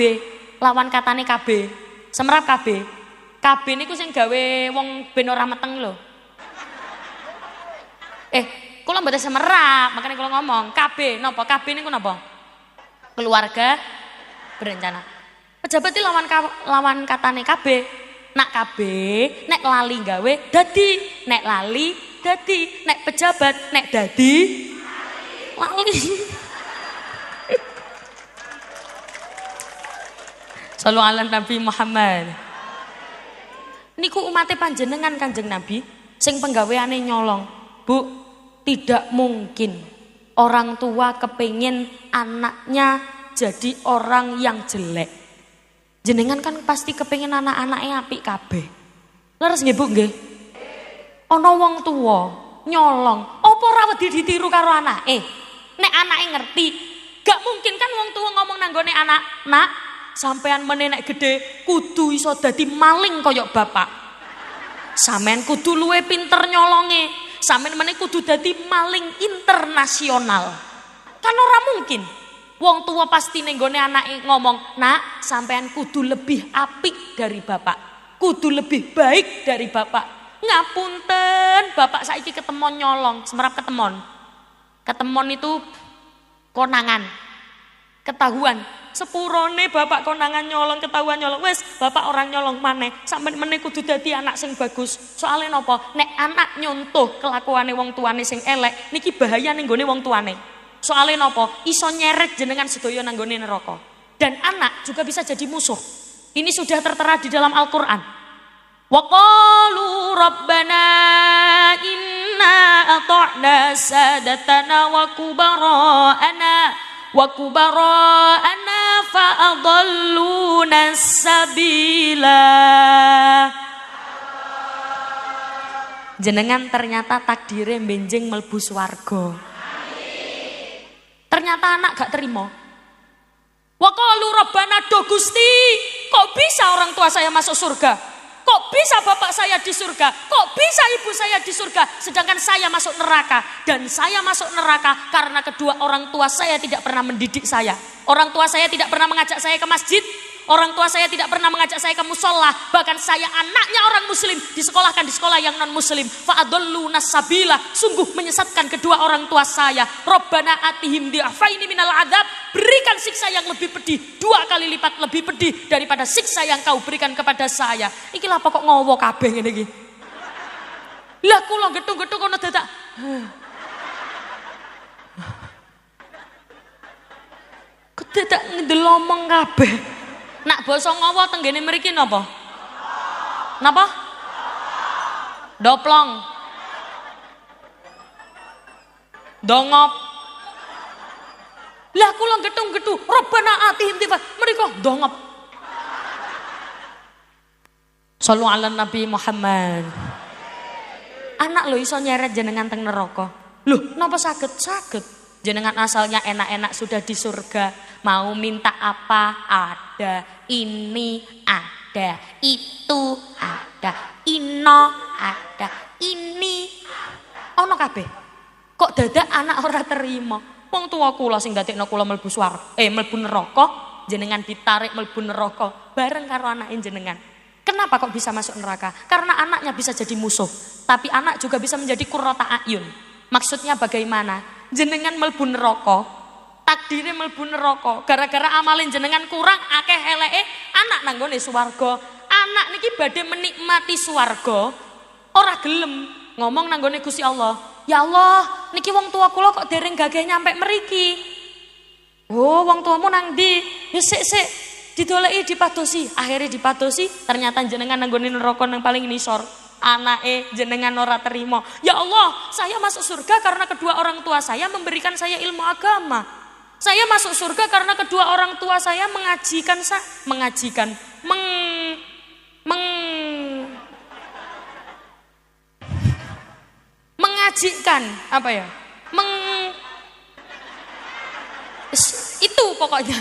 lawan katane KB. Semerap KB. KB niku sing gawe wong ben ora meteng lho. Kula mboten semerap, makanya kula ngomong, KB napa? KB niku napa? Keluarga berencana. Pejabat iki lawan katane KB. Nak KB, nek lali gawe dadi, nek lali dadi, nek pejabat nek dadi lali. Sallu ala Nabi Muhammad. Niku umate panjenengan Kanjeng Nabi sing penggaweane nyolong. Bu, tidak mungkin orang tua kepingin anaknya jadi orang yang jelek. Jenengan kan pasti kepingin anak-anaknya apik kabeh. Leres nggih Bu nggih? Ana wong tuwa nyolong, apa ora wedi ditiru karo anake? Nek anake ngerti, gak mungkin kan wong tuwa ngomong nanggone anak, "Nak, sampean meneh nek gedhe kudu iso dadi maling kaya bapak. Sampean kudu luwe pinter nyolonge. Sampean meneh kudu dadi maling internasional." Kan ora mungkin. Wong tua pasti nenggone anake ngomong, "Nak, sampean kudu lebih apik dari bapak. Kudu lebih baik dari bapak." Ngapunten, bapak saiki ketemon nyolong, semerap ketemon. Ketemon itu konangan. Ketahuan sepurone bapak konangan nyolong, ketahuan nyolong, wes bapak orang nyolong maneh, sampeyan meneh kudu dadi anak sing bagus. Soale napa? Nek anak nyontoh kelakuane wong tuane sing elek, niki bahaya ning gone wong tuane. Soale napa? Iso nyeret jenengan sedaya nang gone neraka. Dan anak juga bisa jadi musuh. Ini sudah tertera di dalam Al-Qur'an. Wa qalu rabbana inna ata'na sadatana wa kubara'ana fa'adalluna sabila. Jenengan ternyata takdire benjing mlebu swarga. Ternyata anak gak terima. Wa qalu rabbana do Gusti, kok bisa orang tua saya masuk surga? Kok bisa bapak saya di surga? Kok bisa ibu saya di surga? Sedangkan saya masuk neraka. Dan saya masuk neraka karena kedua orang tua saya tidak pernah mendidik saya. Orang tua saya tidak pernah mengajak saya ke masjid. Orang tua saya tidak pernah mengajak saya ke musola. Bahkan saya anaknya orang muslim, disekolahkan di sekolah yang non muslim. Fa'adalluna sabila, sungguh menyesatkan kedua orang tua saya. Rabbana atihim di'afaini minal adab, berikan siksa yang lebih pedih, 2 kali lipat lebih pedih daripada siksa yang kau berikan kepada saya. Iki lha kok ngowo kabeh ngene iki. Lah kula gedung-gedung kono dadak. Kedadak ndelomong kabeh. Nak basa ngowo tenggene mriki napa? Napa? Doplong. Dongop. Lah kula gedung-gedung, Rabbana atihim tifa. Mriko dongop. Shallu ala Nabi Muhammad. Anak lho iso nyeret jenengan teng neraka. Loh, napa saged? Saged. Jenengan asalnya enak-enak sudah di surga. Mau minta apa? Ada. Ini ada. Itu ada. Ino ada. Ini ono kabeh. Kok dadak anak ora terima? Wong tua kula sing dadekno kula mlebu mlebu neraka, jenengan ditarik mlebu neraka bareng karo anake jenengan. Kenapa kok bisa masuk neraka? Karena anaknya bisa jadi musuh, tapi anak juga bisa menjadi qurrata ayun. Maksudnya bagaimana? Jenengan mlebu neraka, takdire mlebu neraka, gara-gara amalin jenengan kurang akeh eleke, anak nang nggone swarga. Anak niki badhe menikmati swarga, ora gelem ngomong nang nggone Gusti Allah. Ya Allah, niki wong tua kula kok dereng gagah nyampe mriki. Oh, wong tuamu nang ndi? Ya sik didoleki dipadosi. Akhirnya dipadosi, ternyata jenengan nang nggone neraka nang paling nisor. Anake jenengan ora terima. Ya Allah, saya masuk surga karena kedua orang tua saya memberikan saya ilmu agama. Saya masuk surga karena kedua orang tua saya mengajikan apa ya? Itu pokoknya.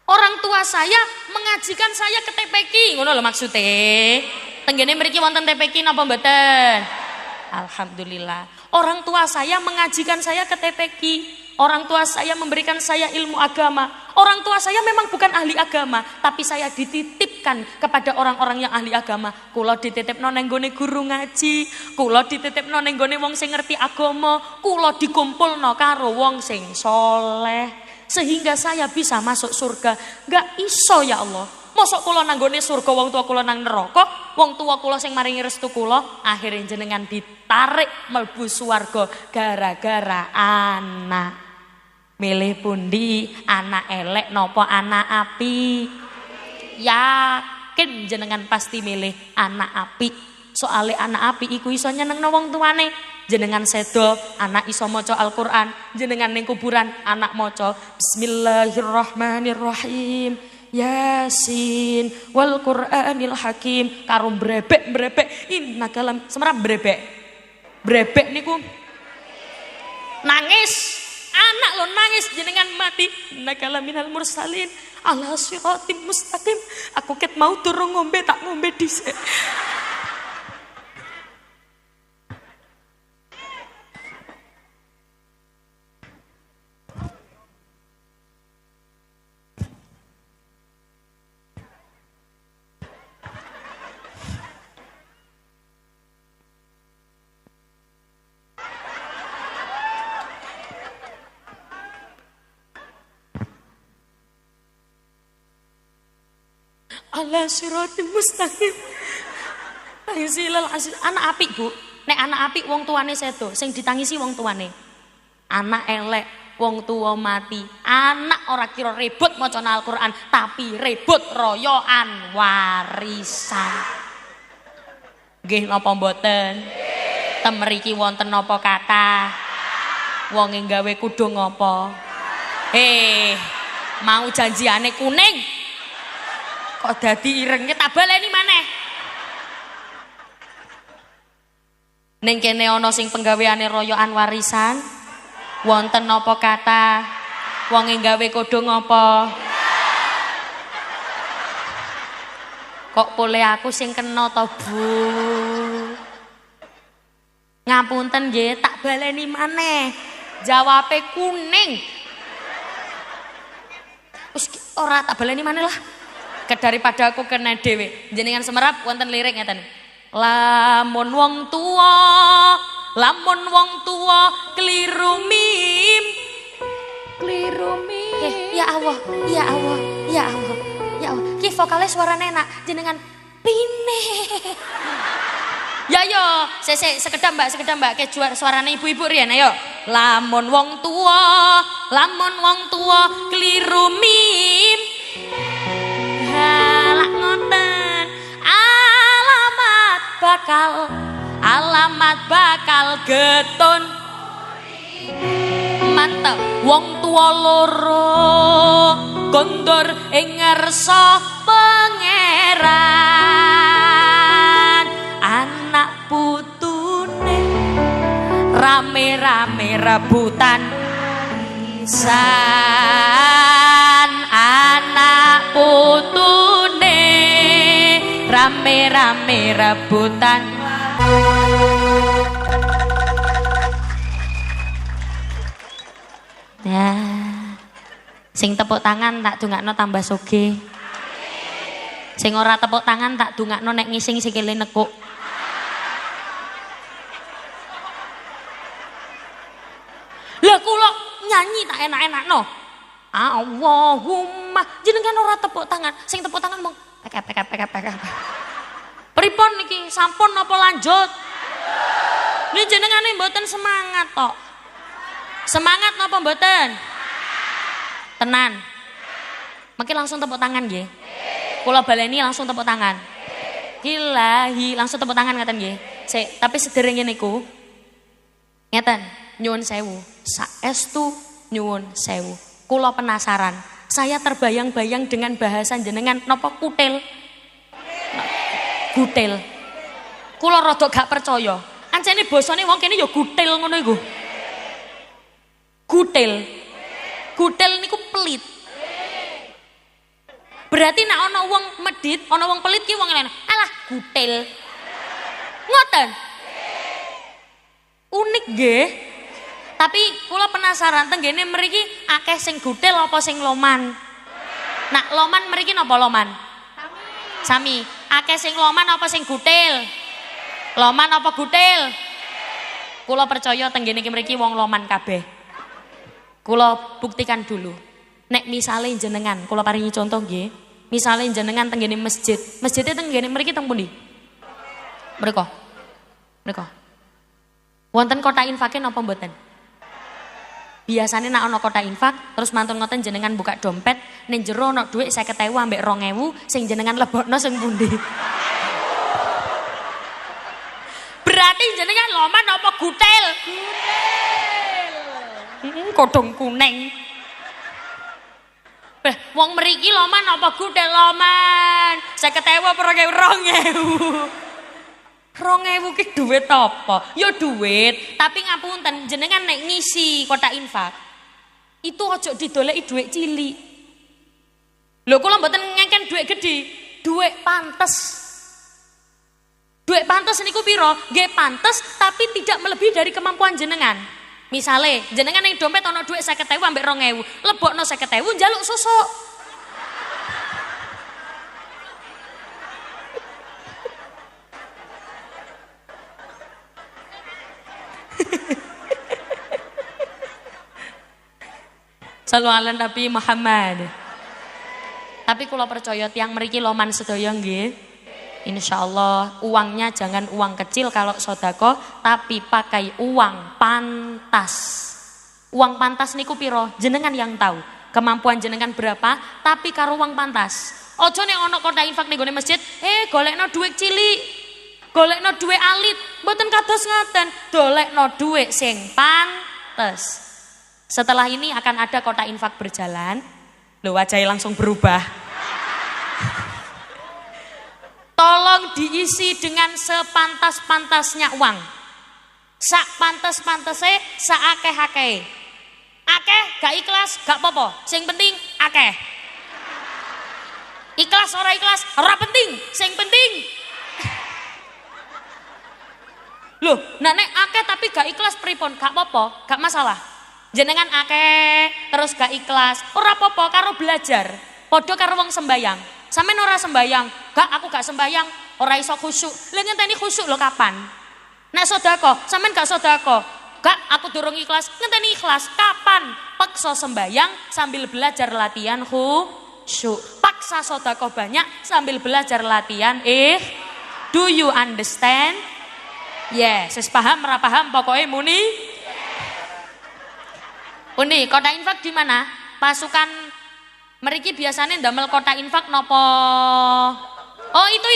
Orang tua saya mengajikan saya ke TPQ, ngono lho maksudnya. Tenggene mriki wonten TPQ napa mboten? Alhamdulillah. Orang tua saya mengajikan saya ke TPQ. Orang tua saya memberikan saya ilmu agama. Orang tua saya memang bukan ahli agama, tapi saya dititipkan kepada orang-orang yang ahli agama. Kula dititipno nang nggone guru ngaji, kula dititipno nang nggone wong sing ngerti agama, kula dikumpulno karo wong sing soleh, sehingga saya bisa masuk surga. Gak iso ya Allah. Mosok kula nang nggone surga, wong tua kula nang neraka, wong tua kula sing maringi restu kula, akhirnya jenengan ditarik mlebu swarga gara-gara anak. Milih pundi, anak elek nopo anak api? Yakin jenengan pasti milih anak api. Soale anak api iku iso nyenengno wong tuane. Jenengan sedo, anak iso maca Al-Qur'an. Jenengan ning kuburan, anak maca Bismillahirrahmanirrahim. Yasin wal Qur'anil Hakim. Karo brebek innaka lam semerap brebek niku nangis. Anak lo nangis jenengan mati. Nakala minal mursalin ala siratim mustaqim. Aku ket mau turun ngombe tak ngombe dhisik. ala siratal mustaqim. Tangsilal asis. Anak apik, Bu. Nek anak apik wong tuane sedo, sing ditangisi wong tuane. Anak elek, wong tua mati. Anak ora kira ribut maca Al-Qur'an, tapi ribut royoan warisan. Nggih napa mboten? Temeriki wonten napa kathah? Wong nggawe kudung apa? Mau janjiane kuning. Kok dadi irenge tak baleni maneh. Ning kene ana sing penggaweane royokan warisan. Wonten napa kathah? Wong nggawe kudung apa? Kok pole aku sing kena to, Bu? Ngapunten nggih, tak baleni maneh. Jawabe kuning. Wis ora tak baleni maneh lah. Daripada aku kena dhewe. Jenengan semerap wonten lirik ngeten. Lamun wong tuwa keliru mim. Ya Allah, ya Allah, ya Allah, ya Allah. Ki vokale suarane enak, jenengan pine. Ya yo, sekedap Mbak, ke suarane ibu-ibu riyen ayo. Lamun wong tuwa keliru mim. Halak ngoten. Alamat bakal getun. Mantep. Wong tuwa loro gondor ing ngarsa pangeran. Anak putune rame-rame rebutan san. Anak putune rame-rame rebutan. Ya, sing tepuk tangan tak dongakno tambah sugih. Sing ora tepuk tangan tak dongakno nek ngising sikile nekuk. Lah kula nyanyi tak enak-enakno. Allahumma jenengan ora tepuk tangan, sing tepuk tangan mong pek. Pripun niki sampun napa lanjut? Niki jenengane mboten semangat tok. Semangat napa mboten? Tenan. Mengki langsung tepuk tangan nggih. Kula baleni langsung tepuk tangan. Ilahi langsung tepuk tangan ngaten nggih. Tapi sederenge niku ngeten, nyuwun sewu. Saestu nyuwun sewu. Kula penasaran. Saya terbayang-bayang dengan bahasan jenengan napa kutil. Gutil. Kula rada gak percaya. Ancene basane wong kene ya gutil ngono iku. Gutil. Gutil niku pelit. Berarti nek ana wong medhit, ana wong pelit ki wong ngene. Alah, gutil. Ngoten. Unik nggih. Tapi kula penasaran tenggene mriki akeh sing gutil apa sing loman? Nak loman mriki napa loman? Sami. Akeh sing loman apa sing gutil? Loman apa gutil? Kula percaya tenggene iki mriki wong loman kabeh. Kula buktikan dulu. Nek misale jenengan, kula paringi contoh nggih. Misale jenengan tenggene masjid. Masjidnya tenggene mriki teng pundi? Mriko. Wonten kotak infake napa mboten? Biasanya nak ana kotak infak, terus mantun ngoten jenengan buka dompet, ning jero ana dhuwit 50.000 ambek 2.000 sing jenengan lebokno sing pundi? Berarti jenengan loman apa gutil? Gutil. Kodong kuning. Wong mriki loman apa gutil loman? 50.000 apa 2.000? 2.000 ki duit apa? Ya duit, tapi ngapunten jenengan nek ngisi kotak infak. Itu aja didoleki duit cilik. Lho kula mboten ngengken duit gede, duit pantes. Duit pantes niku pira? Nggih pantes tapi tidak melebihi dari kemampuan jenengan. Misale jenengan ning dompet ana duit 50.000 ambek 2.000, lebokno 50.000 njaluk susuk. Sallu ala Nabi Muhammad. Tapi kula percaya tiang mriki loman sedaya nggih. Insyaallah uangnya jangan uang kecil kalau sedekah, tapi pakai uang pantas. Uang pantas niku piro? Jenengan yang tahu. Kemampuan jenengan berapa, tapi karo uang pantas. Ojo nek ana kotak infak ning gone masjid, golekno dhuwit cilik. Golekno dhuwit alit, mboten kados ngaten. Golekno dhuwit sing pantes. Setelah ini akan ada kotak infak berjalan. Loh, wajahnya langsung berubah. Tolong diisi dengan sepantas-pantasnya uang. Sak pantes-pantese, sak akeh-akeh. Akeh gak ikhlas gak apa-apa. Sing penting akeh. Ikhlas ora penting. Sing penting. Loh, nek akeh tapi gak ikhlas pripun? Gak apa-apa, gak masalah. Jenengan akeh terus gak ikhlas, ora apa-apa karo belajar. Padha karo wong sembayang. Sampeyan ora sembayang, aku gak sembayang, ora iso khusyuk. Lha ngenteni khusyuk lho kapan? Nek sedekah, sampeyan gak sedekah. Gak, aku durung ikhlas, ngenteni ikhlas kapan? Paksa sembayang sambil belajar latihan khusyuk. Paksa sedekah banyak sambil belajar latihan do you understand? Yes, paham ora paham pokoknya muni. Uni, kotak infak di mana? Pasukan meriki biasanya ndamel kotak infak nopo? Oh, itu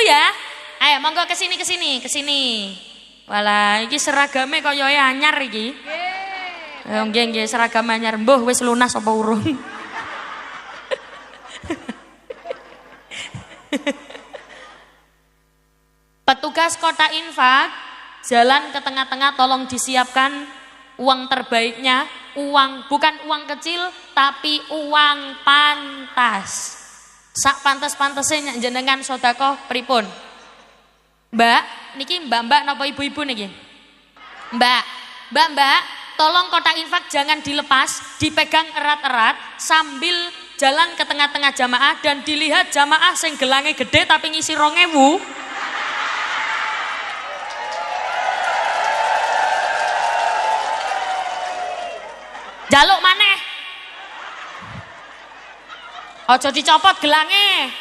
ya. Ayo monggo ke sini. Walah, iki seragame kaya anyar iki. Nggih, seragam anyar. Mbuh wis lunas apa urung? Petugas kotak infak, jalan ke tengah-tengah tolong disiapkan uang terbaiknya, bukan uang kecil tapi uang pantas. Sak pantes-pantesnya jenengan sedekah pripun? Mbak, niki mbak napa ibu-ibu niki? Mbak, tolong kotak infak jangan dilepas, dipegang erat-erat sambil jalan ke tengah-tengah jamaah dan dilihat jamaah sing gelange gede tapi ngisi 2000. Jaluk maneh. Ojo dicopot gelange.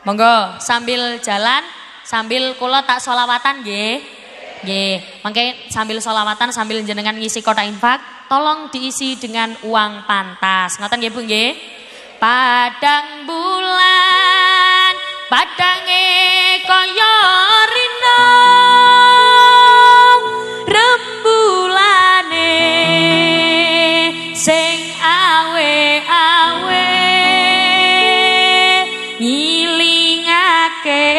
Monggo sambil jalan, sambil kula tak sholawatan nggih. Nggih, mangke sambil sholawatan sambil jenengan ngisi kotak infak, tolong diisi dengan uang pantas. Ngoten nggih Bu nggih. Padang bulan, padange kaya rina. Sing awe-awe ngilingake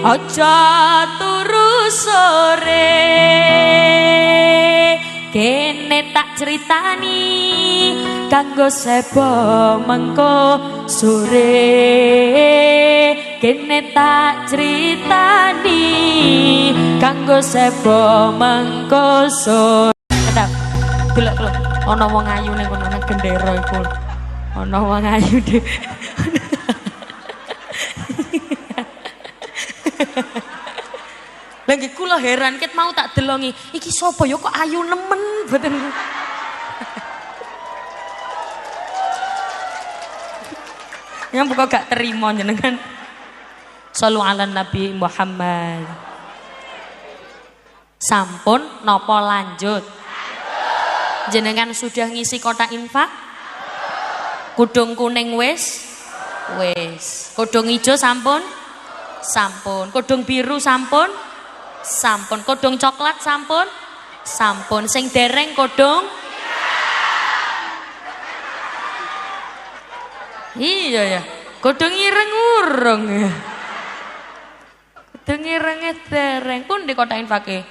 aja turu sore kene tak critani kanggo sebo mengko sore kene tak critani kanggo sebo mengko sore. Delok ana wong ayu ning kono nang gendera iku. Ana wong ayu dhewe. Lagi kula heran ket mau tak delongi. Iki sapa ya kok ayu nemen mboten. Yang buka gak terima jenengan. Shallu ala Nabi Muhammad. Sampun napa lanjut? Jenengan sudah ngisi kotak infak? Kudung kuning wis? Wis. Kudung hijau sampun? Sampun. Kudung biru sampun? Sampun. Kudung coklat sampun? Sampun. Sing dereng kudung? Iya ya. Kudung ireng urung ya. Kudung irenge dereng. Pun di kotak infake.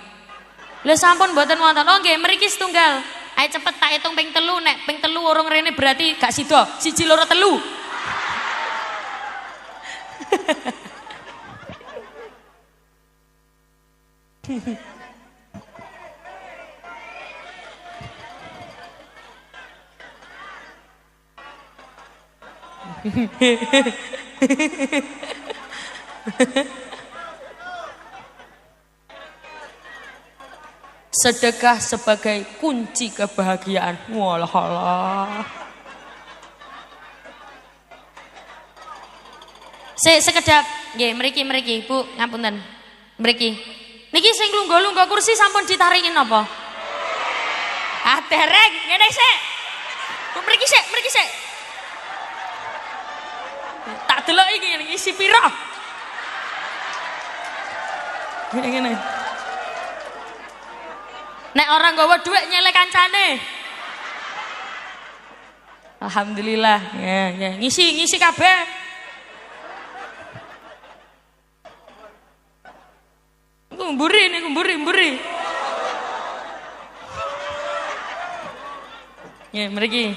Lah sampun mboten wonten. Oh nggih, mriki setunggal. Ayo cepet tak hitung ping 3, nek ping 3 urung rene berarti gak sida. 1 2 3. Sedekah sebagai kunci kebahagiaan. Walah. Sekedap, nggih mriki Bu, ngapunten. Mriki. Niki sing lungguh-lungguh kursi sampun ditariki napa? Ah dereng, ngene sik. Bu mriki sik. Tak delok iki isi pira? Ngene. Nek orang nggawa dhuwit nyelek kancane. Alhamdulillah. Ya, ngisi kabeh. Mburi. Ya, mriki.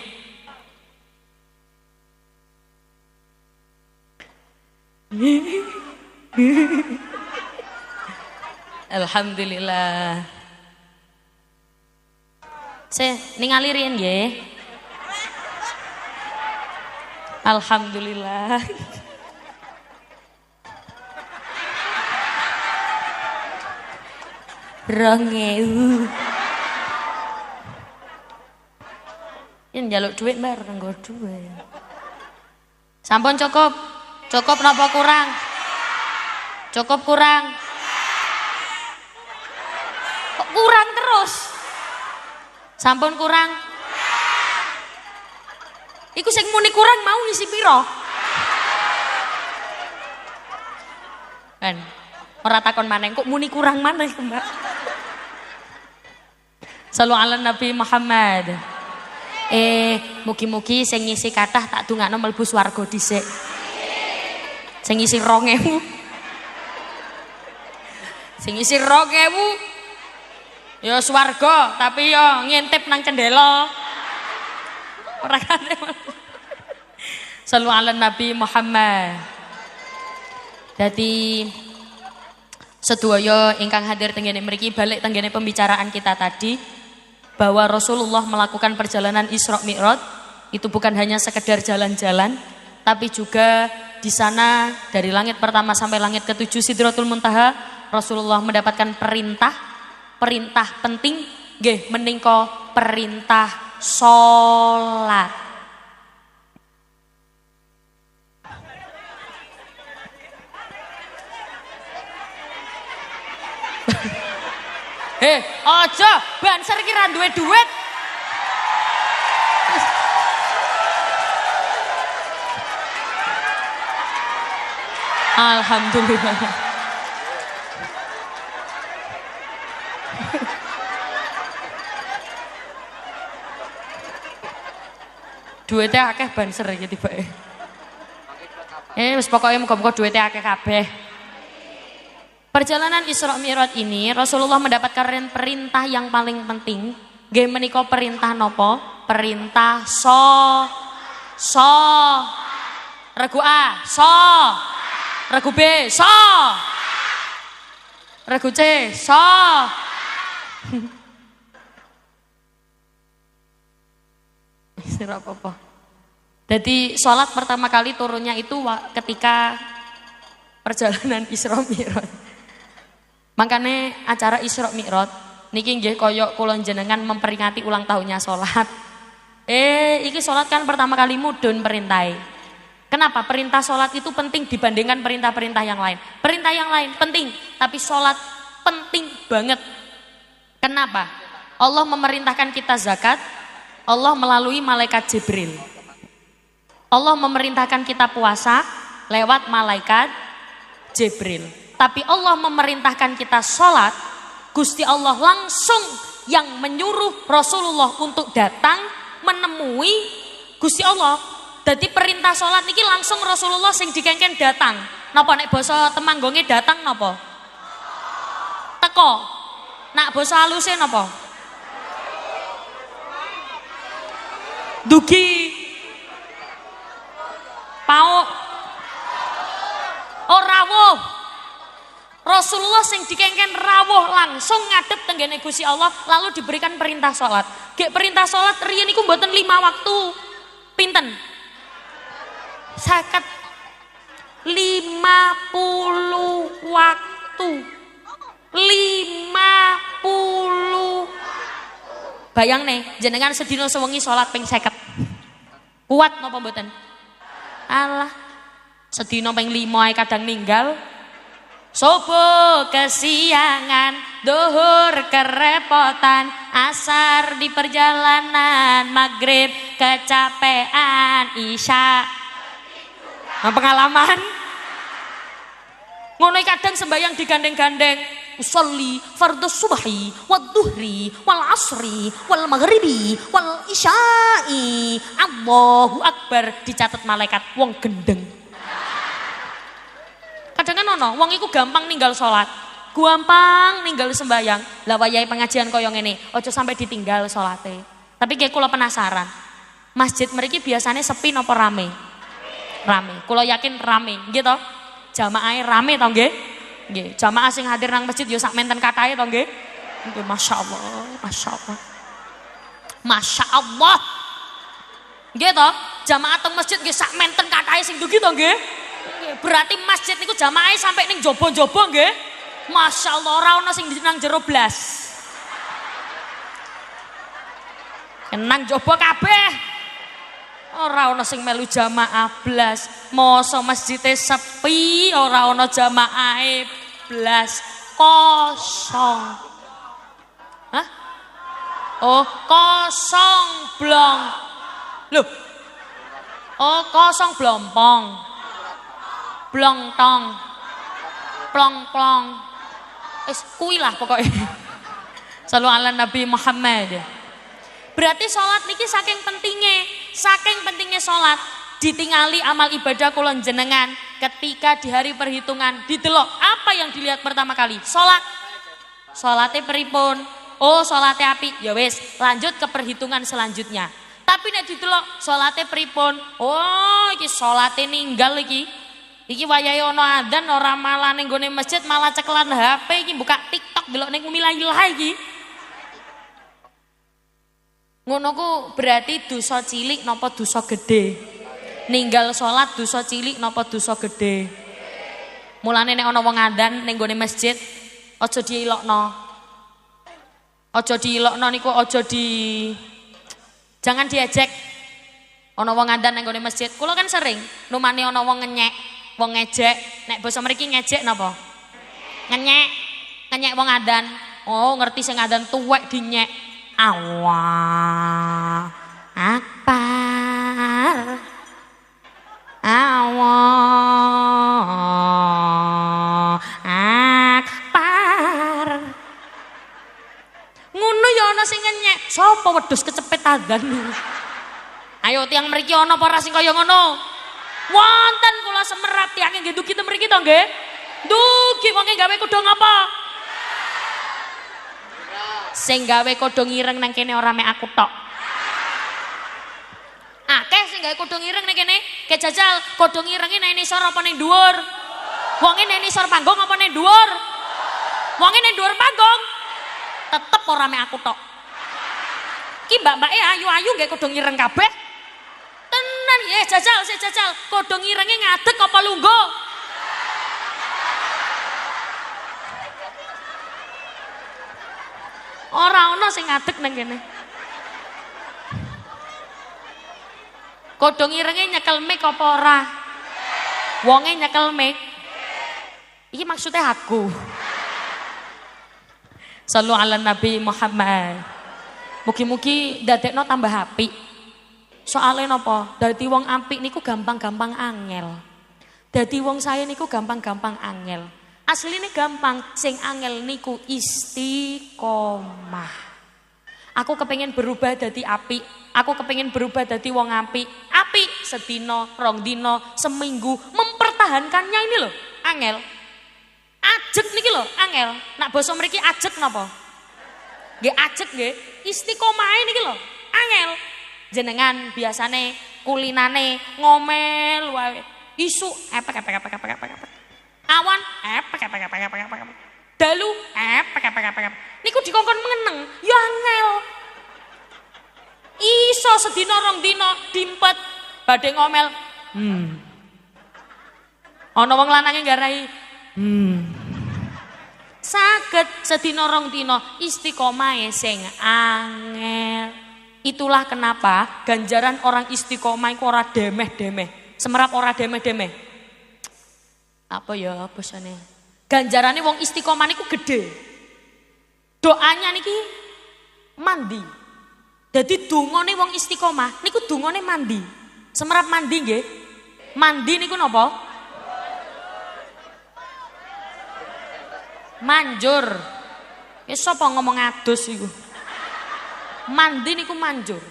Alhamdulillah. Ningali riyen nggih. Alhamdulillah. Rongeu. Yen njaluk dhuwit Mbak ora nggo dhuwit. Sampun cukup. Cukup napa kurang? Cukup kurang. Kok kurang terus? Sampun kurang. Iku sing muni kurang mau ngisi pira? Ben, ora takon maneh kok muni kurang maneh, Mbak. Sallu ala Nabi Muhammad. Mugi-mugi sing ngisi kathah tak dongakno mlebu swarga dhisik. Sing ngisi 2000. Sing ngisi 2000 ya swarga, tapi ya ngintip nang cendela. Ora kate. Sallu ala Nabi Muhammad. Dadi sedaya ingkang hadir tenggene mriki balik tenggene pembicaraan kita tadi bahwa Rasulullah melakukan perjalanan Isra Mi'raj itu bukan hanya sekedar jalan-jalan, tapi juga di sana dari langit pertama sampai langit ketujuh Sidratul Muntaha Rasulullah mendapatkan perintah penting nggih menika perintah salat. Aja banser ki ra duwe duit. Alhamdulillah. Duitnya akeh banser iki tibake. Wis pokoke muga-muga duitnya akeh kabeh. Perjalanan Isra Mi'raj ini Rasulullah mendapatkan perintah yang paling penting. Nggih menika perintah napa? Perintah regu A, regu B, regu C, Ora apa-apa. Jadi sholat pertama kali turunnya itu ketika perjalanan Isra Mi'raj. Makanya acara Isra Mi'raj niki nggih kaya kula jenengan memperingati ulang tahunnya sholat. Iki sholat kan pertama kali mudhun perintahe. Kenapa? Perintah sholat itu penting dibandingkan perintah-perintah yang lain. Perintah yang lain penting, tapi sholat penting banget. Kenapa? Allah memerintahkan kita zakat, Allah melalui malaikat Jibril. Allah memerintahkan kita puasa lewat malaikat Jibril. Tapi Allah memerintahkan kita sholat, Gusti Allah langsung yang menyuruh Rasulullah untuk datang menemui Gusti Allah. Jadi perintah sholat niki langsung Rasulullah sing dikengken datang. Napa nek basa temanggonge datang napa? Teko. Nak basa haluse napa? Dugi. Pauk. Oh rawuh. Rasulullah sing dikengken rawuh langsung ngadep tenggene Gusti Allah lalu diberikan perintah sholat. Gek perintah sholat riyen niku mboten 5 waktu. Pinten? 50 waktu. 50 Bayang nih, jenengan sedina sewengi salat ping 50. Kuat napa mboten? Alah, sedina ping 5 ae kadang ninggal. Subuh kesiangan, duhur kerepotan, asar di perjalanan, maghrib kecapean, isya. Nah, pengalaman. Ngono kadang sembayang digandeng-gandeng. Usolli fardhu subhi wad duhri wal asri wal maghribi wal isya'i. Allahu akbar, dicatat malaikat wong gendeng. Kadang kan ono wong iku gampang ninggal salat, gampang ninggal sembayang. Lah wayahe pengajian koyo ngene, aja sampai ditinggal salate. Tapi kayak kula penasaran, masjid mriki biasanya sepi napa rame? Rame. Kula yakin rame, nggih to? Jamaahe rame to nggih? Nggih, jamaah sing hadir nang masjid yo sak menten katahe to nggih. Nggih, masyaallah, masyaallah. Masyaallah. Nggih to, jamaah teng masjid nggih sak menten katahe sing dugi to nggih. Nggih, berarti masjid niku jamaahe sampai ning jaba-jaba nggih. Masyaallah, ora ono sing nang jero blas. Nang jaba kabeh. Ora ana sing melu jamaah blas. Mosok masjide sepi, ora ana jamaahe blas, kosong. Hah? Oh, kosong blong. Loh. Oh, kosong blompong. Blong-tong. Plong-plong. Kuwi lah pokoknya. Sallu ala Nabi Muhammad. Berarti sholat niki saking pentingnya sholat, ditingali amal ibadah kula jenengan ketika di hari perhitungan didelok apa yang dilihat pertama kali? Sholatnya pripun? Oh, sholatnya api, ya wis lanjut ke perhitungan selanjutnya. Tapi nek didelok sholatnya pripun? Oh, iki sholatnya ninggal iki wayahe ana adzan ora malah ning gone masjid, malah cekelan HP iki, buka TikTok delok ning milah-milah iki. Ngono ku berarti dosa cilik napa dosa gede? Ninggal salat dosa cilik napa dosa gede? Mulane nek ana wong adzan ning gone masjid, aja diilokno. Aja diilokno niku jangan diejek. Ana wong adzan ning gone masjid, kula kan sering numane ana wong ngenyek, wong ngejek. Nek basa mriki ngejek napa? Ngenyek wong adzan. Oh, ngerti sing adzan tuwek dinyek. Allah Akbar, Allah Akbar. Ngono ya ana sing ngenyek. Sapa wedhus kecepet adzan niku? Ayo tiyang mriki ana apa ora sing kaya ngono? Wonten kula semerap tiyang nggih dugi ten mriki to nggih? Dugi wong gawe kudung apa? Sing gawe kodong ireng nang kene ora mek aku tok. Akeh sing gawe kodong ireng nang kene, kejajal kodong irenge nang isor apa ning dhuwur? Wonge nang isor panggung apa ning dhuwur? Wonge nang dhuwur panggung. Tetep ora mek aku tok. Ki mbak-mbake ayu-ayu gawe kodong ireng kabeh. Tenan ya, jajal, kodong irenge ngadeg apa lungguh? Ora ana sing ngadeg nang kene. Kodhong irenge nyekel mic apa ora? Wonge nyekel mic. Iki maksudnya aku. Sallu ala Nabi Muhammad. Mugi-mugi dadekno tambah apik. Soale napa? Dadi wong apik niku gampang-gampang angel. Dadi wong sae niku gampang-gampang angel. Asline gampang, sing angel niku istiqomah. Aku kepengen berubah dadi apik, aku kepengen berubah dadi wong apik. Apik sedina, rong dina, seminggu mempertahankannya ini loh, angel. Ajeg niki loh, angel. Nak basa mriki ajeg napa? Nggih ajeg nggih, istiqomahe niki loh, angel. Jenengan biasane kulinane ngomel wae. Isu epek. Awan epek. Dalu epek. Niku dikongkon mengeneng, ya angel. Iso sedina rong dina dimpet badhe ngomel. Ana wong lanange nggarai. Saged sedina rong dina istiqomahe sing angel. Itulah kenapa ganjaran orang istiqomah iku ora demeh-demeh. Semerap ora demeh-demeh. Apa ya bosane? Ganjarane wong istiqomah niku gede. Doanya niki mandi. Jadi dungane wong istiqomah niku dungane mandi. Semerap mandi nggih. Mandi niku napa? Manjur. Wis sapa ngomong adus iku? Mandi niku manjur.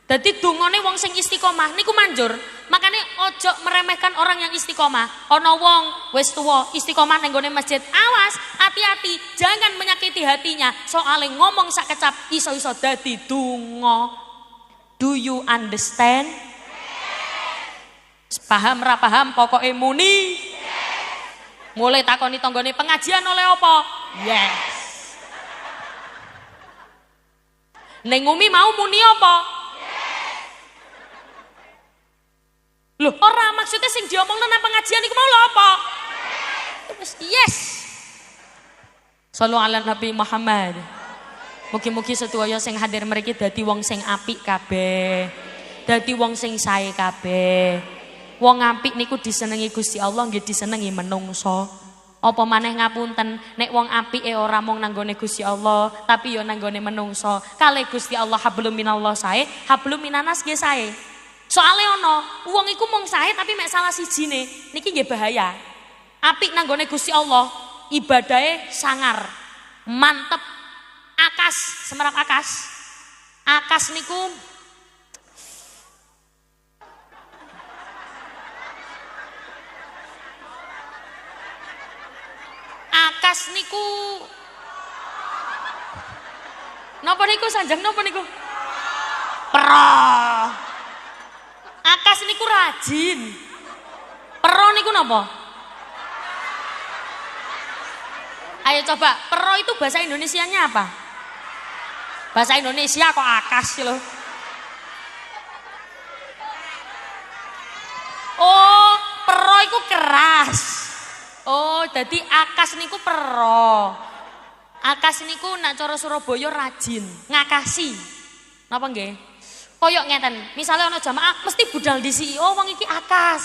Dadi dungane wong sing istiqomah niku manjur. Makane ojo meremehkan orang yang istiqomah. Ana wong wis tuwa istiqomah ning gone masjid. Awas, hati-hati, jangan menyakiti hatinya. Soale ngomong sak kecap iso-iso dadi donga. Do you understand? Paham ra paham pokoke muni. Mulai takoni tanggane pengajian oleh apa? Yes. Neng Umi mau muni apa? Loh, ora maksudnya sing diomongno nang pengajian iku mau lho apa? Yes. Shallu ala Nabi Muhammad. Mugi-mugi sedaya sing hadir mriki dadi wong sing apik kabeh. Dadi wong sing sae kabeh. Wong apik niku disenengi Gusti Allah nggih disenengi menungso. Apa maneh ngapunten nek wong apike ora mung nanggone Gusti Allah tapi ya nanggone menungso. Kale Gusti Allah hablum minallah sae, hablum minanas nggih sae. Soale ana wong iku mung sae tapi mek salah sijine niki nggih bahaya. Apik nanggone Gusti Allah, ibadahe sangar, mantep, akas, semerap akas. Akas niku akas niku napa niku sanjang napa niku? Pro. Akas niku rajin. Pro niku napa? Ayo coba, pro itu bahasa Indonesianya apa? Bahasa Indonesia kok akas loh. Oh, pro iku keras. Oh, jadi akas niku pero. Akas niku nak cara Surabaya rajin, ngakasi. Napa nggih? Koyok ngeten, misalnya ana jamaah mesti budal disi. Oh, wong iki akas.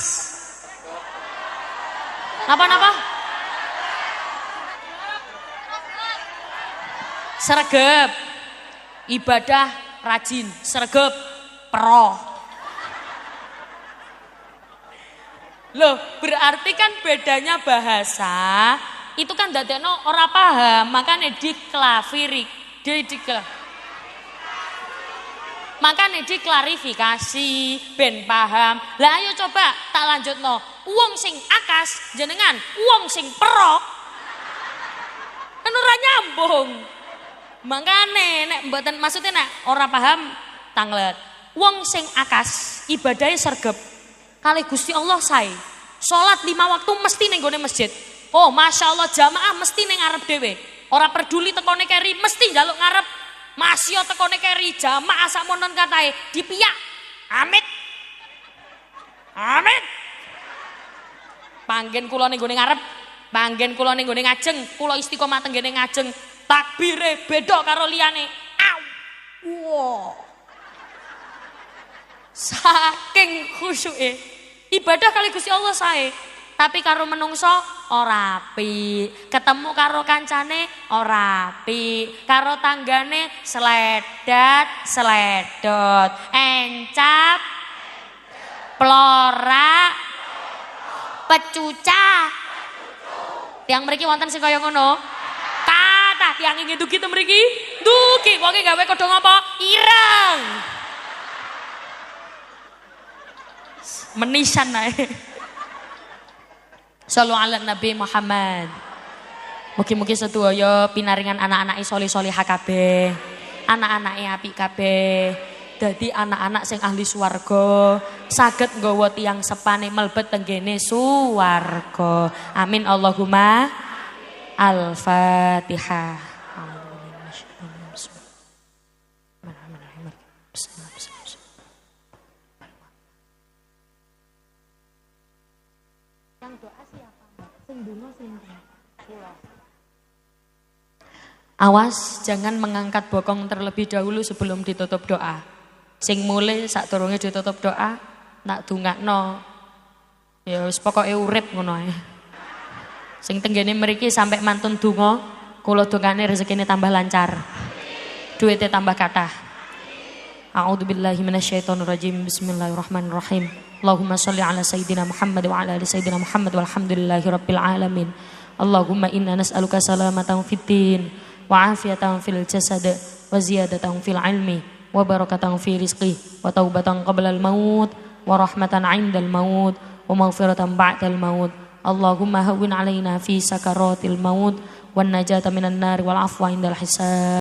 Napa? Sregep. Ibadah rajin, sregep pro. Loh, berarti kan bedanya bahasa itu kan dadekno ora paham, makanya makanya diklarifikasi ben paham. Lah ayo coba tak lanjutno. Wong sing akas jenengan wong sing pro kan ora nyambung. Makane nek mboten maksudnya nek ora paham tanglet. Wong sing akas ibadahe sregep kali Gusti Allah sae. Salat 5 waktu mesti ning gone masjid. Oh, Masya Allah jamaah mesti ning ngarep dhewe. Ora peduli tekone keri mesti njaluk ngarep. Masya tekone keri jamaah sakmonon katae dipiyak. Amit. Amit. Panggen kula ning gone ngarep, panggen kula ning gone ngajeng, kula istiqomah teng ngene ngajeng. Takbire beda karo liyane. Au. Wow. Saking khusyuke ibadah kali Gusti Allah sae, tapi karo menungso ora apik, ketemu karo kancane ora apik, karo tanggane sledot, encap, plora, pecucah. Tiang mriki wonten sing kaya ngono? Kathah tiang ingin dugi ten mriki. Dugi wonge gawe kodhong apa? Ireng. Menisan ae. Shallu ala Nabi Muhammad. Mugi-mugi sedaya pinaringan anak-anake solih-solihah kabeh. Anak-anake apik kabeh. Dadi anak-anak sing ahli swarga, saged nggawa tiyang sepane mlebet tenggene swarga. Amin Allahumma. Al-Fatihah. Awas jangan mengangkat bokong terlebih dahulu sebelum ditutup doa. Sing mulai sadurunge ditutup doa, tak dongakno. Ya wis pokoke urip ngono ae. Sing tenggene mriki sampai mantun donga, kula dongane rezekine tambah lancar. Duite tambah kathah. A'udzubillahi minasyaitonirrajim. Bismillahirrahmanirrahim. Allahumma sholli ala sayyidina Muhammad wa ala ali sayyidina Muhammad walhamdulillahirabbil alamin. Allahumma inna nas'aluka salamatan fid din wa afiyatan fil jasad wa ziyadatan fil ilmi wa barakatan fi rizqi wa taubatan qabla al maut wa rahmatan 'indal maut wa maghfiratan ba'dal maut. Allahumma hawwin 'alaina fi sakaratil maut wan najata minan nar wal afwa indal hisab.